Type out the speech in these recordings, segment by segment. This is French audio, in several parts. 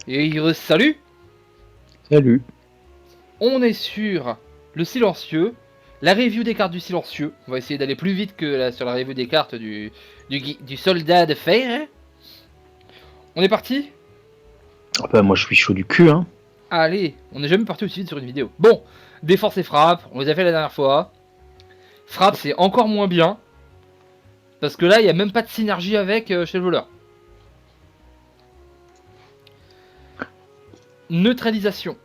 Et salut. Salut. On est sur le silencieux, la review des cartes du silencieux. On va essayer d'aller plus vite que sur la review des cartes du soldat de fer. On est parti. Ah bah moi je suis chaud du cul hein. Allez, on n'est jamais parti aussi vite sur une vidéo. Bon, défense et frappe, on les a fait la dernière fois. Frappe c'est encore moins bien. Parce que là il n'y a même pas de synergie avec chez le voleur. Neutralisation.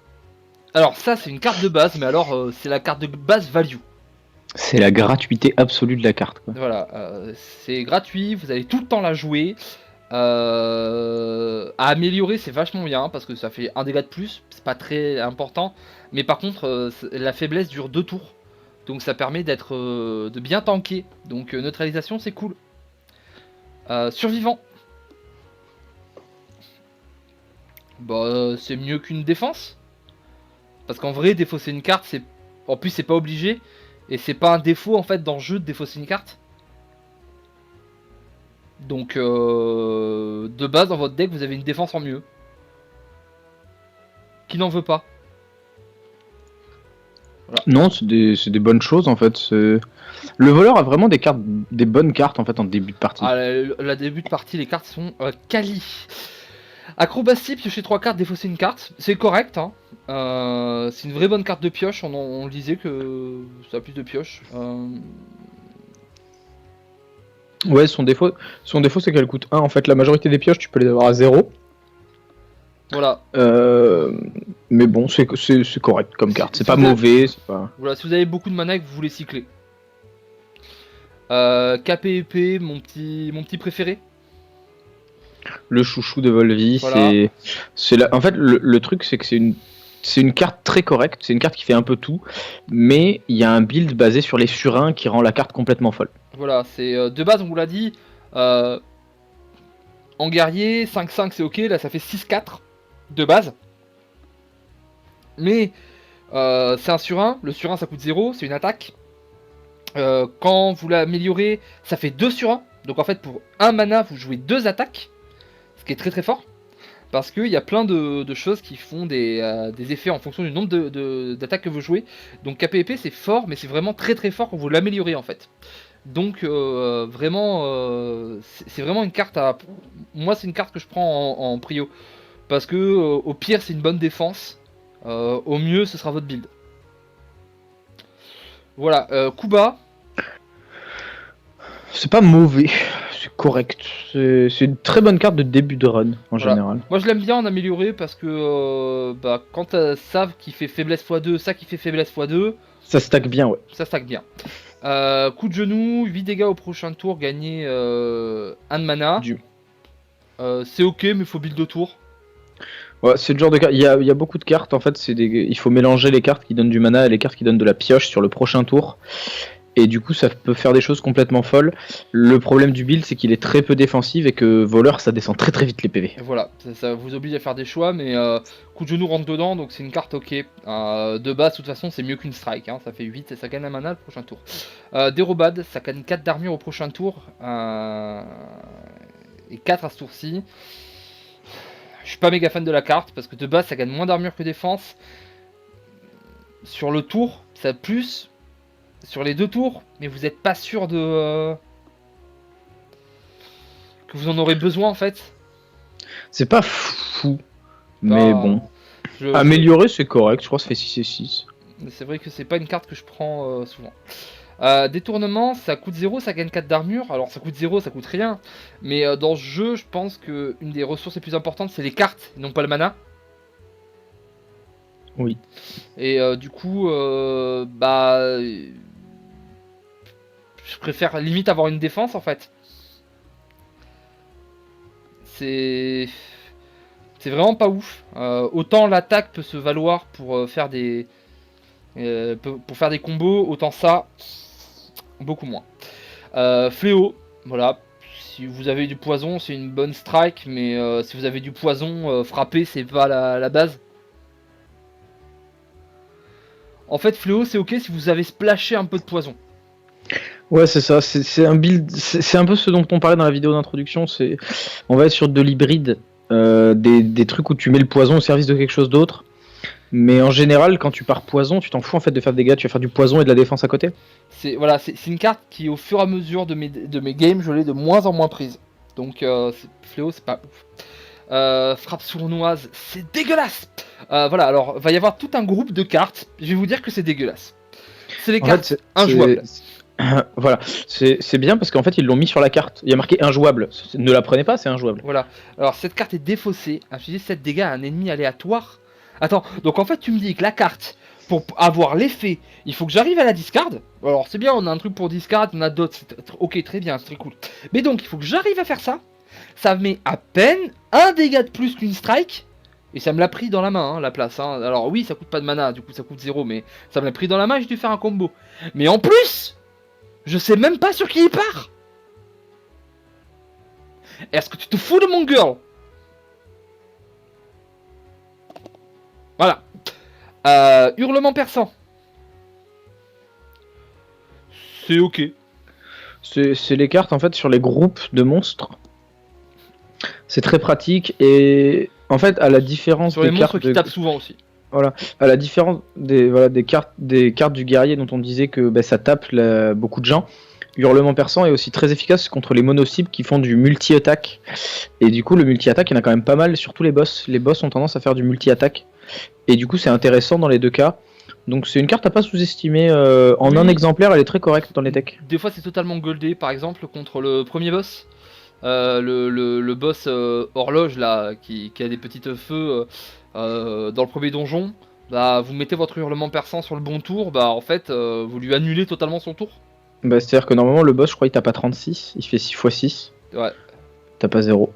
Alors ça c'est une carte de base, mais alors c'est la carte de base value. C'est la gratuité absolue de la carte quoi. Voilà, c'est gratuit, vous allez tout le temps la jouer. À améliorer c'est vachement bien parce que ça fait un dégât de plus, c'est pas très important. Mais par contre la faiblesse dure 2 tours. Donc ça permet d'être de bien tanker. Donc neutralisation c'est cool. Survivant. Bah c'est mieux qu'une défense. Parce qu'en vrai défausser une carte c'est. En plus c'est pas obligé. Et c'est pas un défaut en fait dans le jeu de défausser une carte. Donc de base dans votre deck vous avez une défense en mieux. Qui n'en veut pas? Voilà. Non, c'est des bonnes choses en fait. Le voleur a vraiment des bonnes cartes en fait en début de partie. Ah, la début de partie les cartes sont quali. Acrobatie, piocher 3 cartes, défausser une carte, c'est correct hein. C'est une vraie bonne carte de pioche, on disait que ça a plus de pioche. Ouais, son défaut c'est qu'elle coûte 1 en fait. La majorité des pioches tu peux les avoir à 0. Voilà. Mais bon, c'est correct comme carte. C'est pas mauvais. Pas... Voilà, si vous avez beaucoup de mana et que vous voulez cycler. KPEP, mon petit préféré. Le chouchou de Volvi, voilà. En fait, le truc c'est que c'est une carte très correcte. C'est une carte qui fait un peu tout, mais il y a un build basé sur les surins qui rend la carte complètement folle. Voilà, c'est de base on vous l'a dit. En guerrier, 5-5 c'est ok, là ça fait 6-4 de base. Mais c'est un sur 1, le sur 1 ça coûte 0, c'est une attaque. Quand vous l'améliorez, ça fait 2 sur 1. Donc en fait pour 1 mana vous jouez 2 attaques. Ce qui est très très fort. Parce qu'il y a plein de choses qui font des effets en fonction du nombre d'attaques que vous jouez. Donc KPP c'est fort, mais c'est vraiment très très fort quand vous l'améliorez en fait. Donc vraiment, c'est vraiment une carte à... Moi c'est une carte que je prends en prio. Parce que au pire c'est une bonne défense. Au mieux ce sera votre build. Voilà, Kuba. C'est pas mauvais, c'est correct. C'est une très bonne carte de début de run en général. Moi je l'aime bien en amélioré parce que quand t'as ça qui fait faiblesse x2, ça qui fait faiblesse x2... Ça stack bien, ouais. Ça stack bien. Coup de genou, 8 dégâts au prochain tour, gagner 1 de mana. C'est ok, mais faut build 2 tours. Ouais, c'est le genre de carte. Il y a beaucoup de cartes en fait. Il faut mélanger les cartes qui donnent du mana et les cartes qui donnent de la pioche sur le prochain tour. Et du coup, ça peut faire des choses complètement folles. Le problème du build, c'est qu'il est très peu défensif et que voleur, ça descend très très vite les PV. Et voilà, ça vous oblige à faire des choix, mais coup de genou rentre dedans, donc c'est une carte ok. De base, de toute façon, c'est mieux qu'une strike. Hein, ça fait 8 et ça gagne un mana le prochain tour. Dérobade, ça gagne 4 d'armure au prochain tour. Et 4 à ce tour-ci. Je suis pas méga fan de la carte parce que de base, ça gagne moins d'armure que défense. Sur le tour, ça plus. Sur les 2 tours, mais vous n'êtes pas sûr de que vous en aurez besoin en fait. C'est pas fou, mais bon. Améliorer, c'est correct, je crois que ça fait 6 et 6. C'est vrai que c'est pas une carte que je prends souvent. Détournement, ça coûte 0, ça gagne 4 d'armure. Alors ça coûte 0, ça coûte rien. Mais dans ce jeu, je pense que une des ressources les plus importantes, c'est les cartes, non pas le mana. Oui. Et du coup, je préfère limite avoir une défense en fait. C'est vraiment pas ouf. Autant l'attaque peut se valoir pour faire des combos, autant ça beaucoup moins. Fléau, voilà. Si vous avez du poison, c'est une bonne strike, mais si vous avez du poison, frapper, c'est pas la base. En fait, Fléau, c'est ok si vous avez splashé un peu de poison. Ouais, c'est ça, c'est un build, c'est un peu ce dont on parlait dans la vidéo d'introduction, on va être sur de l'hybride des trucs où tu mets le poison au service de quelque chose d'autre. Mais en général, quand tu pars poison, tu t'en fous en fait de faire des dégâts, tu vas faire du poison et de la défense à côté. C'est voilà, c'est une carte qui, au fur et à mesure de mes games, je l'ai de moins en moins prise. Donc, Fléau, c'est pas ouf. Frappe sournoise, c'est dégueulasse. Voilà, alors, va y avoir tout un groupe de cartes. Je vais vous dire que c'est dégueulasse. C'est les En cartes fait, injouables. voilà, c'est bien parce qu'en fait ils l'ont mis sur la carte. Il y a marqué injouable. Ne la prenez pas, c'est injouable. Voilà. Alors, cette carte est défaussée. Infliger 7 dégâts à un ennemi aléatoire. Attends, donc en fait, tu me dis que la carte, pour avoir l'effet, il faut que j'arrive à la discard. Alors, c'est bien, on a un truc pour discard, on a d'autres. Ok, très bien, c'est très cool. Mais donc, il faut que j'arrive à faire ça. Ça met à peine un dégât de plus qu'une strike. Et ça me l'a pris dans la main, hein, la place. Hein. Alors, oui, ça coûte pas de mana, du coup, ça coûte 0. Mais ça me l'a pris dans la main et j'ai dû faire un combo. Mais en plus, je sais même pas sur qui il part. Est-ce que tu te fous de mon girl? Voilà. Hurlement perçant. C'est ok. C'est les cartes en fait sur les groupes de monstres. C'est très pratique et en fait à la différence Sur des les monstres cartes qui tapent souvent aussi. voilà, à la différence des cartes du guerrier dont on disait que ça tape beaucoup de gens. Hurlement perçant est aussi très efficace contre les mono-cibles qui font du multi-attaque. Et du coup, le multi-attaque, il y en a quand même pas mal, surtout les boss. Les boss ont tendance à faire du multi-attaque. Et du coup, c'est intéressant dans les deux cas. Donc, c'est une carte à pas sous-estimer. En Oui. un exemplaire, elle est très correcte dans les decks. Des fois, c'est totalement goldé. Par exemple, contre le premier boss. Le boss horloge, là, qui a des petites feux dans le premier donjon. Bah, vous mettez votre hurlement perçant sur le bon tour. Bah, en fait, vous lui annulez totalement son tour. C'est-à-dire que normalement, le boss, je crois, il tape pas 36. Il fait 6 x 6. Ouais. T'as pas 0.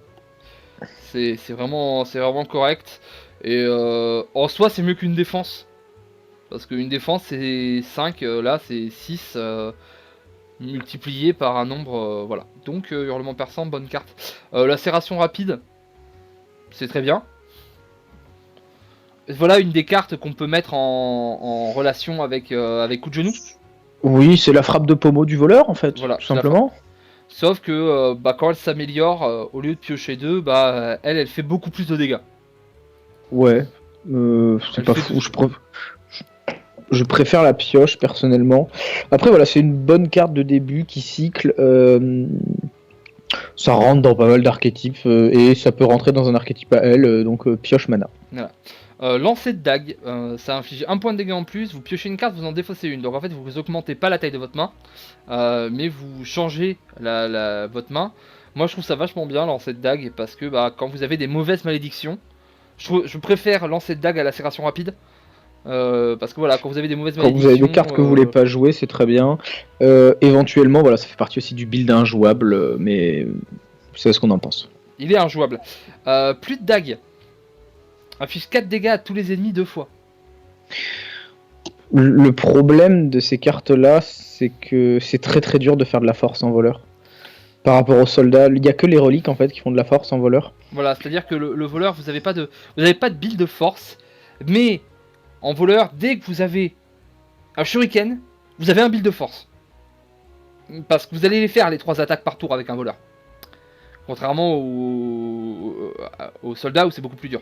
C'est vraiment correct. Et en soi, c'est mieux qu'une défense. Parce qu'une défense, c'est 5. Là, c'est 6. Multiplié par un nombre, voilà. Donc hurlement perçant, bonne carte. Lacération rapide, c'est très bien. Voilà une des cartes qu'on peut mettre en relation avec coup de genou. Oui, c'est la frappe de pommeau du voleur, en fait, Voilà, tout simplement. Sauf que quand elle s'améliore, au lieu de piocher 2, elle fait beaucoup plus de dégâts. Ouais, c'est pas fou. Je préfère la pioche personnellement. Après voilà, c'est une bonne carte de début qui cycle. Ça rentre dans pas mal d'archétypes et ça peut rentrer dans un archétype à elle, donc pioche mana. Voilà. Lancer de dague, ça inflige 1 point de dégâts en plus. Vous piochez une carte, vous en défaussez une. Donc en fait, vous augmentez pas la taille de votre main, mais vous changez votre main. Moi, je trouve ça vachement bien, lancer de dague, parce que quand vous avez des mauvaises malédictions, je préfère lancer de dague à lacération rapide. Parce que voilà, quand vous avez des mauvaises Quand malédictions... vous avez des cartes que vous voulez pas jouer, c'est très bien. Éventuellement, voilà, ça fait partie aussi du build injouable, mais c'est ce qu'on en pense. Il est injouable. Plus de dague. Affiche 4 dégâts à tous les ennemis 2 fois. Le problème de ces cartes-là, c'est que c'est très très dur de faire de la force en voleur. Par rapport aux soldats, il n'y a que les reliques en fait qui font de la force en voleur. Voilà, c'est-à-dire que le voleur, vous n'avez pas de build de force, mais en voleur, dès que vous avez un shuriken, vous avez un build de force. Parce que vous allez les faire les 3 attaques par tour avec un voleur. Contrairement aux soldats où c'est beaucoup plus dur.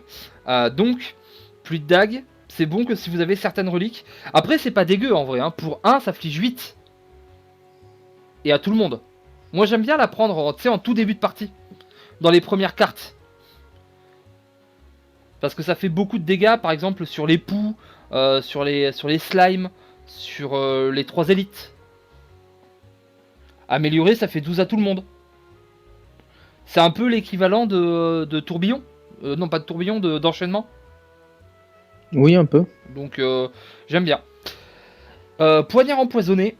Donc, plus de dague, c'est bon que si vous avez certaines reliques. Après, c'est pas dégueu en vrai, hein. Pour 1, ça flige 8. Et à tout le monde. Moi, j'aime bien la prendre en tout début de partie. Dans les premières cartes. Parce que ça fait beaucoup de dégâts, par exemple, sur les poux, sur les slimes, sur les 3 élites. Amélioré, ça fait 12 à tout le monde. C'est un peu l'équivalent de tourbillon. Non, pas de tourbillon, d'enchaînement. Oui, un peu. Donc, j'aime bien. Poignard empoisonné.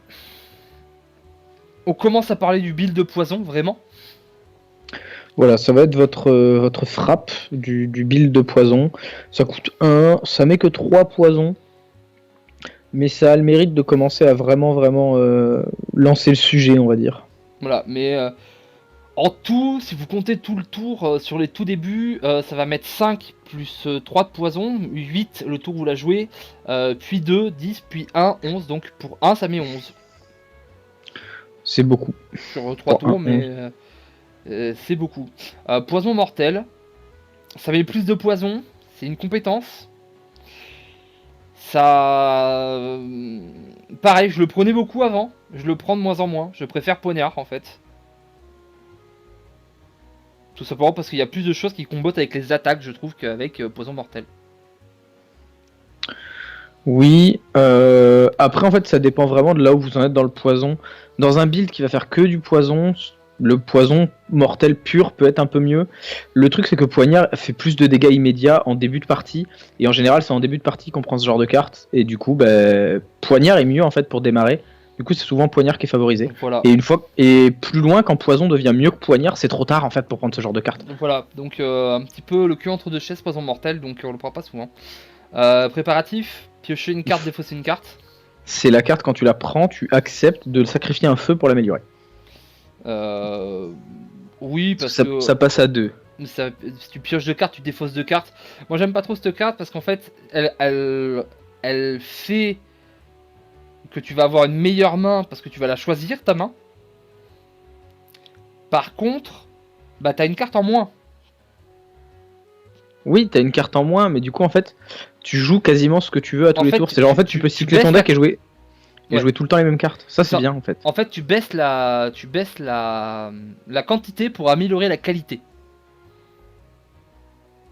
On commence à parler du build de poison, vraiment. Voilà, ça va être votre frappe du build de poison. Ça coûte 1, ça met que 3 poisons. Mais ça a le mérite de commencer à vraiment lancer le sujet, on va dire. Voilà, mais en tout, si vous comptez tout le tour sur les tout débuts, ça va mettre 5 plus 3 de poison, 8 le tour où vous la jouez, puis 2, 10, puis 1, 11. Donc pour 1, ça met 11. C'est beaucoup. Sur 3 tours, mais c'est beaucoup. Poison mortel. Ça met plus de poison, c'est une compétence. Ça... Pareil, je le prenais beaucoup avant, je le prends de moins en moins. Je préfère poignard en fait. Tout simplement parce qu'il y a plus de choses qui combattent avec les attaques, je trouve, qu'avec poison mortel. Oui, après en fait ça dépend vraiment de là où vous en êtes dans le poison. Dans un build qui va faire que du poison, le poison mortel pur peut être un peu mieux. Le truc c'est que Poignard fait plus de dégâts immédiats en début de partie, et en général c'est en début de partie qu'on prend ce genre de carte, et du coup Poignard est mieux en fait pour démarrer. Du coup c'est souvent Poignard qui est favorisé. Donc voilà. Et plus loin quand Poison devient mieux que Poignard, c'est trop tard en fait pour prendre ce genre de carte. Donc voilà, donc un petit peu le cul entre deux chaises, poison mortel, donc on le prend pas souvent. Préparatif, piocher une carte, défausser une carte. C'est la carte quand tu la prends, tu acceptes de sacrifier un feu pour l'améliorer. Oui, parce Ça, que ça passe à 2. si tu pioches deux cartes, tu défausses deux cartes. Moi j'aime pas trop cette carte parce qu'en fait, elle fait que tu vas avoir une meilleure main parce que tu vas la choisir, ta main. Par contre, bah t'as une carte en moins. Oui, t'as une carte en moins, mais du coup, en fait, tu joues quasiment ce que tu veux à tous En les fait, tours. C'est genre, en fait, tu peux cycler ton baisses deck et jouer, Ouais. jouer tout le temps les mêmes cartes. Ça, c'est Ça. bien, en fait. En fait, tu baisses la quantité pour améliorer la qualité.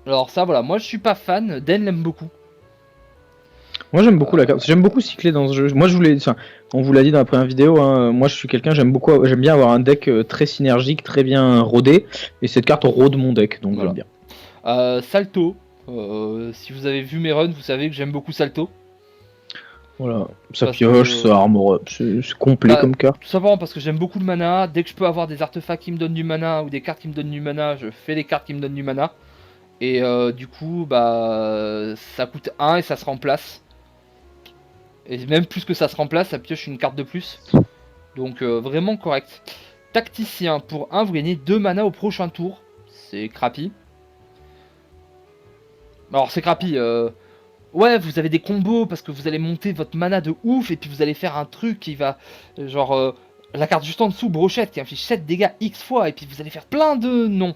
Alors ça, voilà, moi je suis pas fan, Den l'aime beaucoup. Moi, j'aime beaucoup la carte. J'aime beaucoup cycler dans ce jeu. Moi, je voulais. Enfin, on vous l'a dit dans la première vidéo, hein, moi, je suis quelqu'un, j'aime bien avoir un deck très synergique, très bien rodé. Et cette carte rôde mon deck, donc Voilà. j'aime bien. Salto. Si vous avez vu mes runs, vous savez que j'aime beaucoup Salto. Voilà. Ça Parce pioche, que- ça armor up. C'est complet Bah, comme carte. Tout simplement parce que j'aime beaucoup le mana. Dès que je peux avoir des artefacts qui me donnent du mana ou des cartes qui me donnent du mana, je fais les cartes qui me donnent du mana. Et du coup, bah, ça coûte 1 et ça se remplace. Et même plus que ça se remplace, ça pioche une carte de plus. Donc vraiment correct. Tacticien, pour 1, vous gagnez 2 mana au prochain tour. C'est crappy. Alors c'est crappy. Ouais, vous avez des combos parce que vous allez monter votre mana de ouf et puis vous allez faire un truc qui va... genre, la carte juste en dessous, brochette, qui inflige 7 dégâts X fois et puis vous allez faire plein de... Non.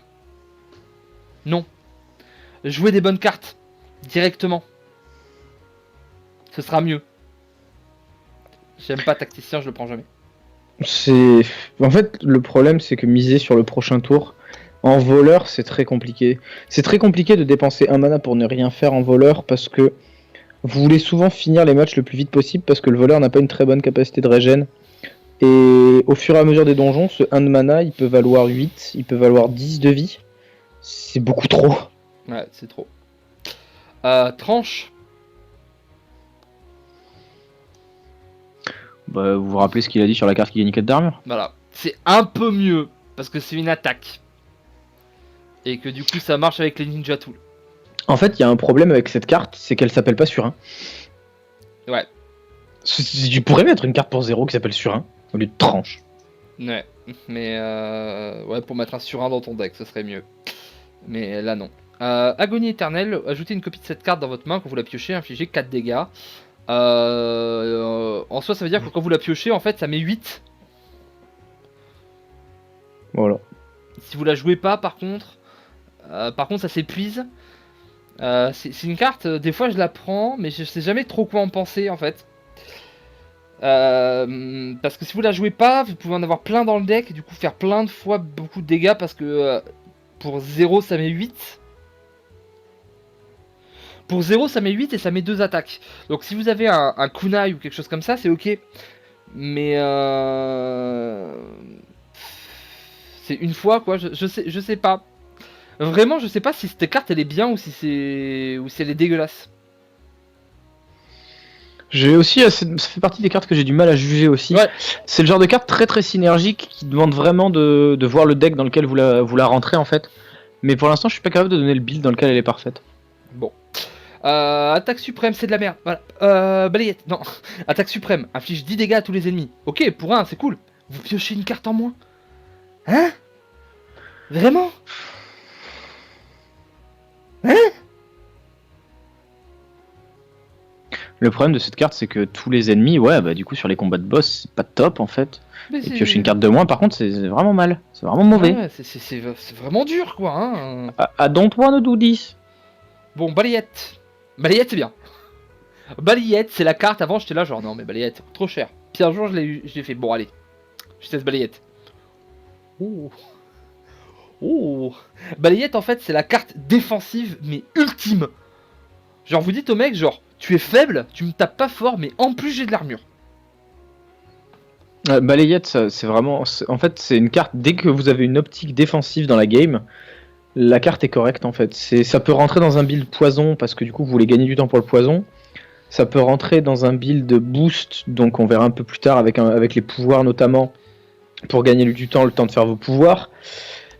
Non. Jouez des bonnes cartes. Directement. Ce sera mieux. J'aime pas tacticien, je le prends jamais. En fait, le problème, c'est que miser sur le prochain tour, en voleur, c'est très compliqué. C'est très compliqué de dépenser un mana pour ne rien faire en voleur parce que vous voulez souvent finir les matchs le plus vite possible parce que le voleur n'a pas une très bonne capacité de régène. Et au fur et à mesure des donjons, ce 1 de mana, il peut valoir 8, il peut valoir 10 de vie. C'est beaucoup trop. Ouais, c'est trop. Tranche. Bah, vous vous rappelez ce qu'il a dit sur la carte qui gagne 4 d'armure? Voilà. C'est un peu mieux parce que c'est une attaque. Et que du coup ça marche avec les ninja tools. En fait, il y a un problème avec cette carte, c'est qu'elle s'appelle pas Surin. Ouais. Tu pourrais mettre une carte pour 0 qui s'appelle Surin au lieu de tranche. Ouais. Mais ouais, pour mettre un surin dans ton deck, ce serait mieux. Mais là non. Agonie éternelle, ajoutez une copie de cette carte dans votre main quand vous la piochez, infligez 4 dégâts. En soi, ça veut dire que quand vous la piochez, en fait, ça met 8. Voilà. Si vous la jouez pas, par contre, ça s'épuise. C'est une carte, des fois je la prends, mais je sais jamais trop quoi en penser en fait. Parce que si vous la jouez pas, vous pouvez en avoir plein dans le deck et du coup faire plein de fois beaucoup de dégâts parce que pour 0 ça met 8. Pour 0 ça met 8 et ça met 2 attaques. Donc si vous avez un kunai ou quelque chose comme ça, c'est ok. Mais c'est une fois quoi, je sais pas. Vraiment, je sais pas si cette carte elle est bien ou si elle est dégueulasse. J'ai aussi, ça fait partie des cartes que j'ai du mal à juger aussi. Ouais. C'est le genre de carte très très synergique qui demande vraiment de voir le deck dans lequel vous la rentrez en fait. Mais pour l'instant, je suis pas capable de donner le build dans lequel elle est parfaite. Bon. Attaque suprême, c'est de la merde. Voilà. Balayette, non. Attaque suprême, inflige 10 dégâts à tous les ennemis. Ok, pour un, c'est cool. Vous piochez une carte en moins. Hein? Vraiment? Le problème de cette carte, c'est que tous les ennemis, ouais, bah du coup sur les combats de boss, c'est pas top en fait. Mais Et piocher une carte de moins, par contre, c'est vraiment mal. C'est vraiment mauvais. Ouais, c'est vraiment dur, quoi. Hein. I don't wanna do this. Bon, balayette. Balayette, c'est bien. Balayette, c'est la carte. Avant, j'étais là, genre, non, mais balayette, trop cher. Puis un jour, je l'ai fait. Bon, allez, je teste balayette. Oh. Oh. Balayette, en fait, c'est la carte défensive, mais ultime. Genre, vous dites au mec, genre, tu es faible, tu me tapes pas fort, mais en plus, j'ai de l'armure. Balayette, c'est vraiment. En fait, c'est une carte. Dès que vous avez une optique défensive dans la game, la carte est correcte en fait. Ça peut rentrer dans un build poison parce que du coup vous voulez gagner du temps pour le poison. Ça peut rentrer dans un build boost, donc on verra un peu plus tard avec les pouvoirs notamment, pour gagner du temps, le temps de faire vos pouvoirs.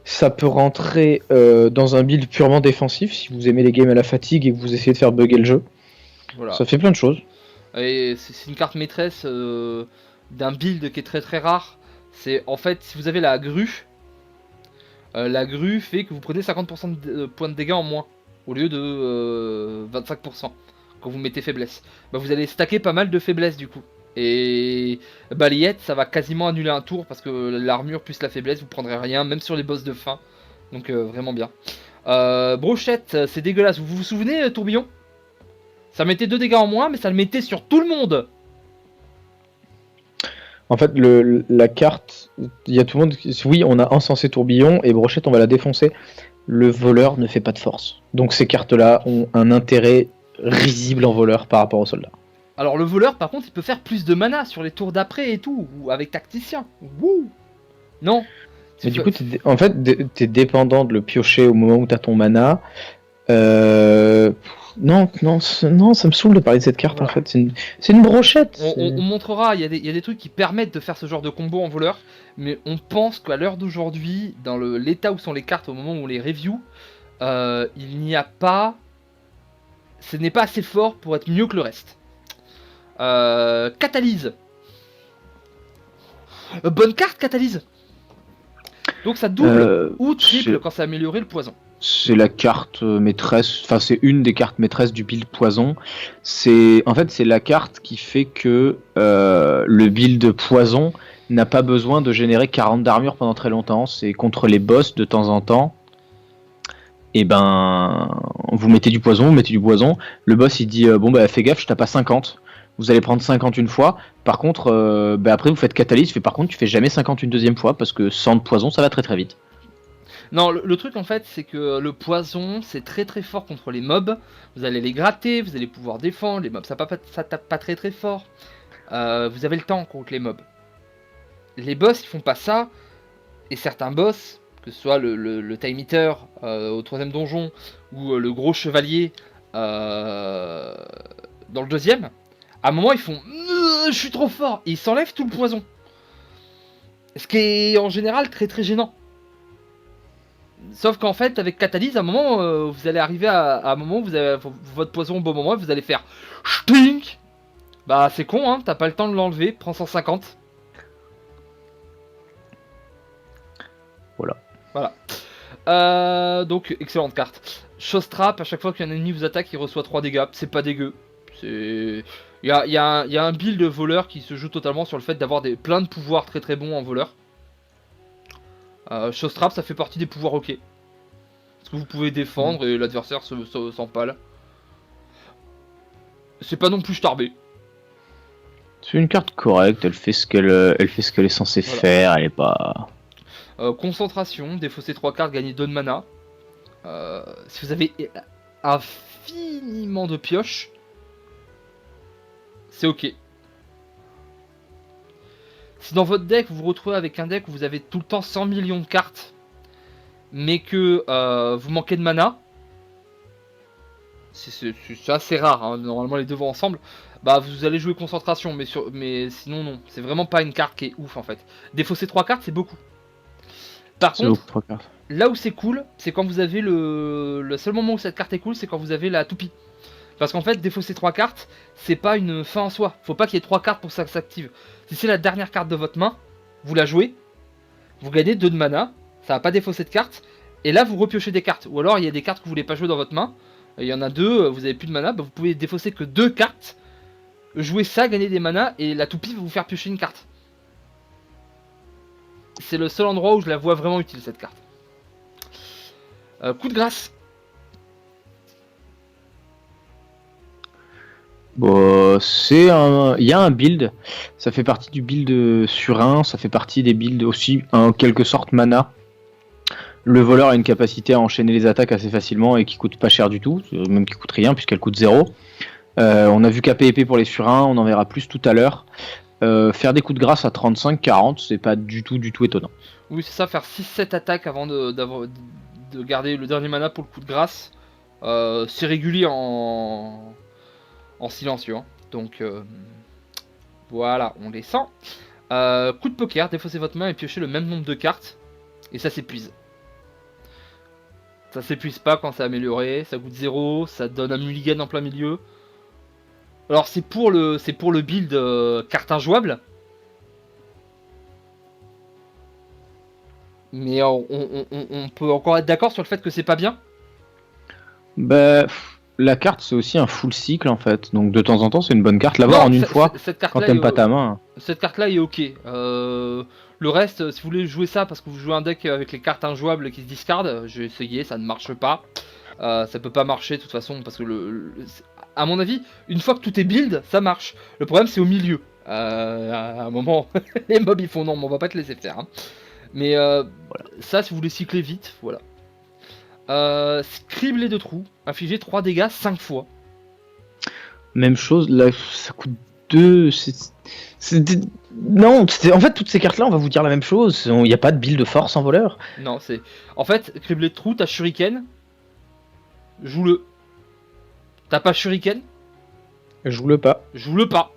Ça peut rentrer dans un build purement défensif si vous aimez les games à la fatigue et que vous essayez de faire bugger le jeu. Voilà. Ça fait plein de choses. Et c'est une carte maîtresse d'un build qui est très très rare. C'est en fait, si vous avez la grue fait que vous prenez 50% de points de dégâts en moins au lieu de 25% quand vous mettez faiblesse. Bah, vous allez stacker pas mal de faiblesse du coup. Et balayette, ça va quasiment annuler un tour parce que l'armure plus la faiblesse, vous prendrez rien, même sur les boss de fin. Donc vraiment bien. Brochette, c'est dégueulasse. Vous vous souvenez, tourbillon? Ça mettait 2 dégâts en moins, mais ça le mettait sur tout le monde. En fait, la carte, il y a tout le monde. Oui, on a encensé tourbillon et brochette, on va la défoncer. Le voleur ne fait pas de force. Donc ces cartes-là ont un intérêt risible en voleur par rapport au soldat. Alors le voleur, par contre, il peut faire plus de mana sur les tours d'après et tout, ou avec tacticien. Wouh. Non. Mais du coup, en fait, t'es dépendant de le piocher au moment où t'as ton mana. Non, ça me saoule de parler de cette carte Voilà. en fait. C'est une brochette. On montrera, il y a des trucs qui permettent de faire ce genre de combo en voleur, mais on pense qu'à l'heure d'aujourd'hui, dans l'état où sont les cartes au moment où on les review, il n'y a pas... Ce n'est pas assez fort pour être mieux que le reste. Catalyse. Bonne carte, Catalyse. Donc ça double ou triple quand ça amélioré le poison. C'est la carte maîtresse, enfin c'est une des cartes maîtresses du build poison. C'est la carte qui fait que le build poison n'a pas besoin de générer 40 d'armure pendant très longtemps. C'est contre les boss de temps en temps. Et ben, vous mettez du poison, le boss il dit bon bah fais gaffe, je tape à 50. Vous allez prendre 50 une fois. Par contre, après vous faites catalyse, par contre tu fais jamais 50 une deuxième fois parce que sans de poison ça va très très vite. Non, le truc en fait, c'est que le poison, c'est très très fort contre les mobs. Vous allez les gratter, vous allez pouvoir défendre. Les mobs, ça tape pas très très fort. Vous avez le temps contre les mobs. Les boss, ils font pas ça. Et certains boss, que ce soit le Time Eater au 3ème donjon, ou le gros chevalier dans le 2ème, à un moment, ils font je suis trop fort. Et ils s'enlèvent tout le poison. Ce qui est en général très très gênant. Sauf qu'en fait, avec Catalyse, à un moment, vous allez arriver à un moment où vous avez votre poison au bon moment, vous allez faire Stink. Bah, c'est con, hein, t'as pas le temps de l'enlever, prends 150. Voilà. Donc, excellente carte. Chose trap, à chaque fois qu'un ennemi vous attaque, il reçoit 3 dégâts. C'est pas dégueu. Il y a un build de voleur qui se joue totalement sur le fait d'avoir plein de pouvoirs très très bons en voleur. Chose trap, ça fait partie des pouvoirs ok. Parce que vous pouvez défendre et l'adversaire s'empale. C'est pas non plus starbé. C'est une carte correcte, elle fait ce qu'elle est censée faire, elle est pas... Concentration, défausser 3 cartes, gagner 2 de mana. Si vous avez infiniment de pioches, c'est ok. Si dans votre deck vous vous retrouvez avec un deck où vous avez tout le temps 100 millions de cartes, mais que vous manquez de mana, c'est assez rare, hein, normalement les deux vont ensemble, bah vous allez jouer concentration, mais sinon non, c'est vraiment pas une carte qui est ouf en fait. Défausser 3 cartes c'est beaucoup. Par contre, là où c'est cool, c'est quand vous avez le seul moment où cette carte est cool, c'est quand vous avez la toupie. Parce qu'en fait, défausser 3 cartes, c'est pas une fin en soi. Faut pas qu'il y ait 3 cartes pour que ça s'active. Si c'est la dernière carte de votre main, vous la jouez, vous gagnez 2 de mana, ça va pas défausser de cartes, et là vous repiochez des cartes. Ou alors il y a des cartes que vous voulez pas jouer dans votre main, il y en a 2, vous avez plus de mana, bah, vous pouvez défausser que 2 cartes, jouer ça, gagner des manas, et la toupie va vous faire piocher une carte. C'est le seul endroit où je la vois vraiment utile, cette carte. Coup de grâce. Bon, il y a un build, ça fait partie du build sur 1, ça fait partie des builds aussi en quelque sorte mana. Le voleur a une capacité à enchaîner les attaques assez facilement et qui coûte pas cher du tout, même qui coûte rien puisqu'elle coûte 0. On a vu KP épée pour les sur 1, on en verra plus tout à l'heure. Faire des coups de grâce à 35-40, c'est pas du tout étonnant. Oui, c'est ça, faire 6-7 attaques avant de garder le dernier mana pour le coup de grâce. C'est régulier en silencieux. Hein. Donc voilà, on les sent. Coup de poker, défaussez votre main et piochez le même nombre de cartes. Et ça s'épuise. Ça s'épuise pas quand c'est amélioré, ça coûte 0, ça donne un mulligan en plein milieu. Alors c'est pour le build carte injouable. Mais on peut encore être d'accord sur le fait que c'est pas bien. Bah, la carte c'est aussi un full cycle en fait, donc de temps en temps c'est une bonne carte. L'avoir en une fois, quand t'aimes pas ta main. Cette carte là est ok. Le reste, si vous voulez jouer ça parce que vous jouez un deck avec les cartes injouables qui se discardent, j'ai essayé, ça ne marche pas. Ça peut pas marcher de toute façon parce que à mon avis, une fois que tout est build, ça marche. Le problème c'est au milieu. À un moment, les mobs ils font non, mais on va pas te laisser faire. Hein. Mais voilà. Ça, si vous voulez cycler vite, voilà. Criblé de trous, infliger 3 dégâts 5 fois. Même chose, là ça coûte 2. Non, en fait toutes ces cartes là on va vous dire la même chose, il n'y a pas de build de force en voleur. Non, c'est... En fait, criblé de trous, t'as shuriken, joue-le. T'as pas shuriken, joue-le pas. Joue-le pas.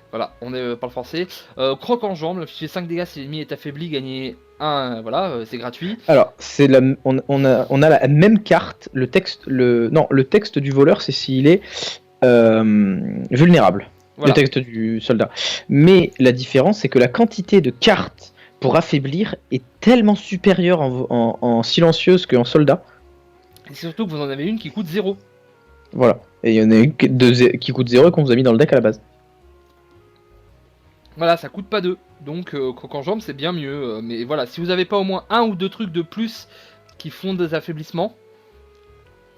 Voilà, on est pas le français. Croc en jambe, infliger 5 dégâts si l'ennemi est affaibli, gagner 1, voilà, c'est gratuit. Alors, on a la même carte, le texte du voleur c'est s'il est vulnérable. Voilà. Le texte du soldat. Mais la différence c'est que la quantité de cartes pour affaiblir est tellement supérieure en silencieuse qu'en soldat. Et surtout que vous en avez une qui coûte 0. Voilà, et il y en a une qui coûte 0 et qu'on vous a mis dans le deck à la base. Voilà, ça coûte pas 2. Donc croc en jambe c'est bien mieux. Mais voilà, si vous avez pas au moins 1 ou 2 trucs de plus qui font des affaiblissements,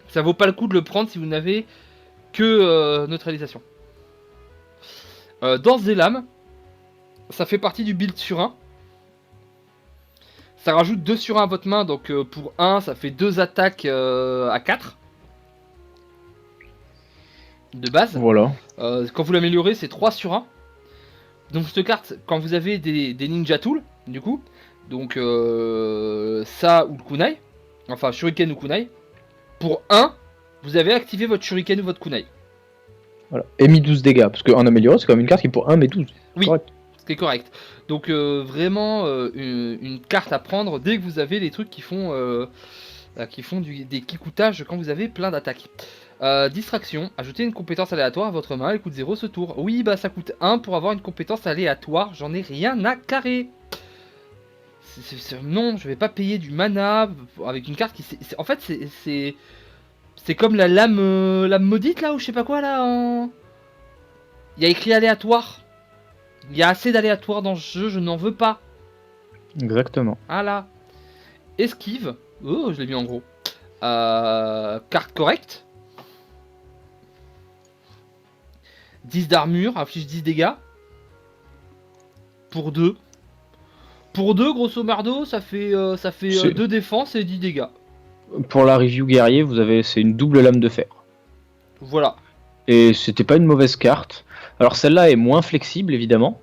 ça vaut pas le coup de le prendre si vous n'avez que neutralisation. Danse des lames, ça fait partie du build sur 1. Ça rajoute 2 sur 1 à votre main, donc pour 1 ça fait 2 attaques à 4. De base. Voilà. Quand vous l'améliorez c'est 3 sur 1. Donc cette carte, quand vous avez des ninja tools, du coup, donc ça ou le kunai, enfin shuriken ou kunai, pour 1, vous avez activé votre shuriken ou votre kunai. Voilà. Et mis 12 dégâts, parce qu'en amélioré c'est quand même une carte qui pour 1 met 12. Oui, ce qui est correct. Donc vraiment une carte à prendre dès que vous avez les trucs qui font des kikoutages quand vous avez plein d'attaques. Distraction, ajoutez une compétence aléatoire à votre main, elle coûte 0 ce tour. Oui, bah ça coûte 1 pour avoir une compétence aléatoire, j'en ai rien à carrer. Non, je vais pas payer du mana avec une carte qui... En fait, c'est comme la lame maudite là, ou je sais pas quoi là. Il y a écrit aléatoire. Il y a assez d'aléatoire dans ce jeu, je n'en veux pas. Exactement. Voilà. Esquive. Oh, je l'ai mis en gros. Carte correcte. 10 d'armure, affiche 10 dégâts. Pour 2. Pour 2, grosso merdo, ça fait 2 défenses et 10 dégâts. Pour la review guerrier, c'est une double lame de fer. Voilà. Et c'était pas une mauvaise carte. Alors celle-là est moins flexible évidemment.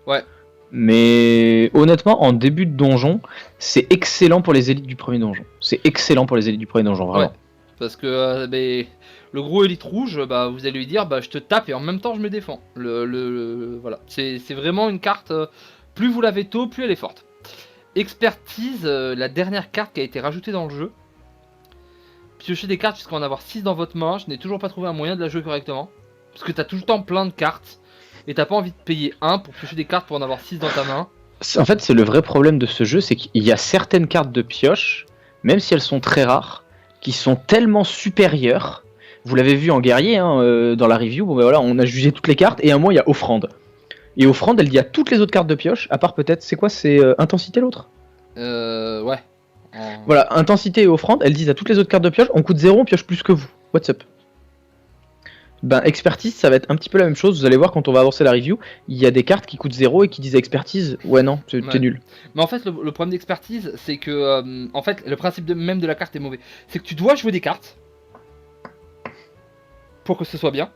Ouais. Mais honnêtement, en début de donjon, c'est excellent pour les élites du premier donjon. C'est excellent pour les élites du premier donjon, vraiment. Ouais. Parce que le gros élite rouge, bah, vous allez lui dire, bah, je te tape et en même temps je me défends. Voilà. C'est vraiment une carte, plus vous l'avez tôt, plus elle est forte. Expertise, la dernière carte qui a été rajoutée dans le jeu. Piochez des cartes jusqu'à en avoir 6 dans votre main. Je n'ai toujours pas trouvé un moyen de la jouer correctement. Parce que t'as tout le temps plein de cartes. Et t'as pas envie de payer 1 pour piocher des cartes pour en avoir 6 dans ta main. En fait, c'est le vrai problème de ce jeu, c'est qu'il y a certaines cartes de pioche, même si elles sont très rares, qui sont tellement supérieures Vous l'avez vu en guerrier hein, dans la review, bon ben voilà, on a jugé toutes les cartes et à un moment il y a offrande. Et offrande elle dit à toutes les autres cartes de pioche, à part peut-être, c'est quoi, c'est intensité l'autre. Ouais. Voilà, intensité et offrande, elles disent à toutes les autres cartes de pioche, on coûte 0, on pioche plus que vous. What's up? Ben expertise ça va être un petit peu la même chose, vous allez voir quand on va avancer la review, il y a des cartes qui coûtent 0 et qui disent à expertise, ouais non, t'es Ouais. nul. Mais en fait, le problème d'expertise, c'est que en fait, le principe même de la carte est mauvais. C'est que tu dois jouer des cartes pour que ce soit bien.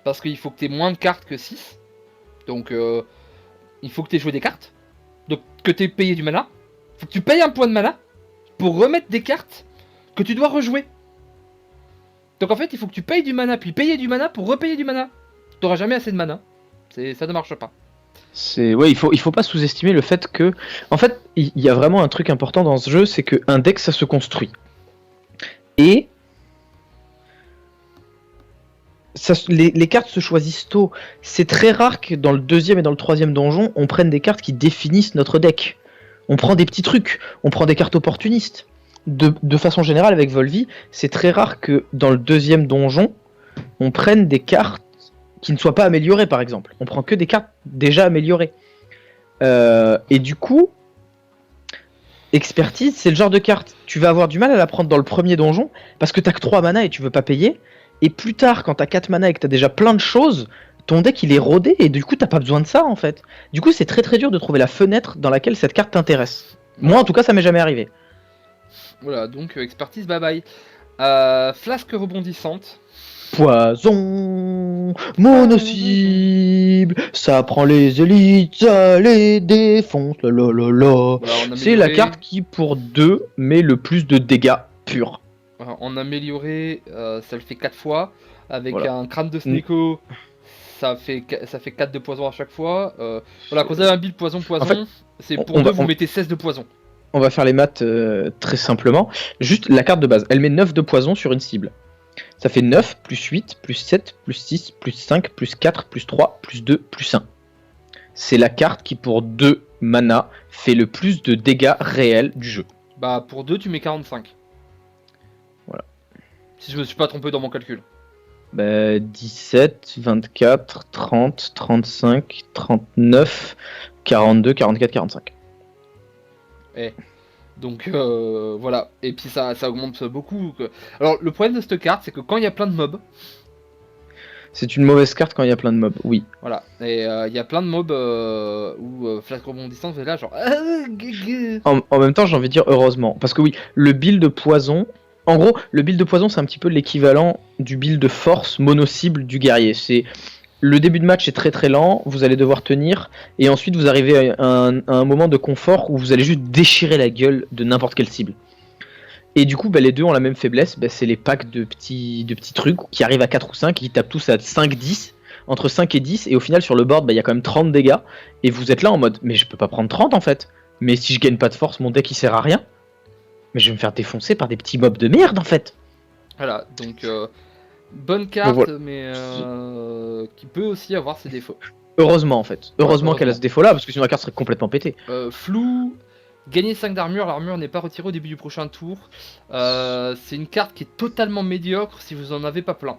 Parce qu'il faut que tu aies moins de cartes que 6. Donc, il faut que tu aies joué des cartes. Donc, que tu aies payé du mana. Faut que tu payes un point de mana pour remettre des cartes que tu dois rejouer. Donc, en fait, il faut que tu payes du mana, puis payer du mana pour repayer du mana. T'auras jamais assez de mana. Ça ne marche pas. C'est ouais, il faut pas sous-estimer le fait que, en fait, il y a vraiment un truc important dans ce jeu, c'est que un deck ça se construit. Et ça, les cartes se choisissent tôt. C'est très rare que dans le deuxième et dans le troisième donjon, on prenne des cartes qui définissent notre deck. On prend des petits trucs, on prend des cartes opportunistes. De façon générale, avec Volvi, c'est très rare que dans le deuxième donjon, on prenne des cartes qui ne soient pas améliorées, par exemple. On prend que des cartes déjà améliorées. Et du coup, expertise, c'est le genre de carte, tu vas avoir du mal à la prendre dans le premier donjon, parce que t'as que 3 mana et tu veux pas payer. Et plus tard, quand t'as 4 mana et que t'as déjà plein de choses, ton deck il est rodé et du coup t'as pas besoin de ça en fait. Du coup c'est très très dur de trouver la fenêtre dans laquelle cette carte t'intéresse. Moi en tout cas ça m'est jamais arrivé. Voilà, donc expertise, bye bye. Flasque rebondissante. Poison, mono-cible, ça prend les élites, ça les défonce, Voilà, c'est la carte qui pour 2 met le plus de dégâts purs. En amélioré, ça le fait 4 fois. Avec Voilà. un crâne de Sneko, ça fait 4 de poison à chaque fois. Voilà, quand vous avez un build poison-poison, En fait, c'est pour 2, vous mettez 16 de poison. On va faire les maths très simplement. Juste la carte de base, elle met 9 de poison sur une cible. Ça fait 9, plus 8, plus 7, plus 6, plus 5, plus 4, plus 3, plus 2, plus 1. C'est la carte qui pour 2 mana fait le plus de dégâts réels du jeu. Bah pour 2 tu mets 45. Voilà. Si je me suis pas trompé dans mon calcul. Bah, 17, 24, 30, 35, 39, 42, 44, 45. Donc voilà, et puis ça augmente beaucoup. Alors le problème de cette carte, c'est que quand il y a plein de mobs, c'est une mauvaise carte quand il y a plein de mobs, oui. Voilà, et il y a plein de mobs où flasque rebondissant, vous êtes là genre... En même temps j'ai envie de dire heureusement, parce que oui, le build de poison, en gros le build de poison c'est un petit peu l'équivalent du build de force mono-cible du guerrier. C'est le début de match est très très lent, vous allez devoir tenir, et ensuite vous arrivez à un moment de confort où vous allez juste déchirer la gueule de n'importe quelle cible. Et du coup, les deux ont la même faiblesse, c'est les packs de petits trucs qui arrivent à 4 ou 5 et qui tapent tous à 5-10, entre 5 et 10, et au final sur le board, il y a quand même 30 dégâts, et vous êtes là en mode, mais je peux pas prendre 30 en fait, mais si je gagne pas de force, mon deck il sert à rien, mais je vais me faire défoncer par des petits mobs de merde en fait. Voilà, donc bonne carte, voilà. mais qui peut aussi avoir ses défauts. Heureusement en fait, heureusement qu'elle a ce défaut là, parce que sinon la carte serait complètement pétée. Flou, gagner 5 d'armure, l'armure n'est pas retirée au début du prochain tour. C'est une carte qui est totalement médiocre si vous en avez pas plein.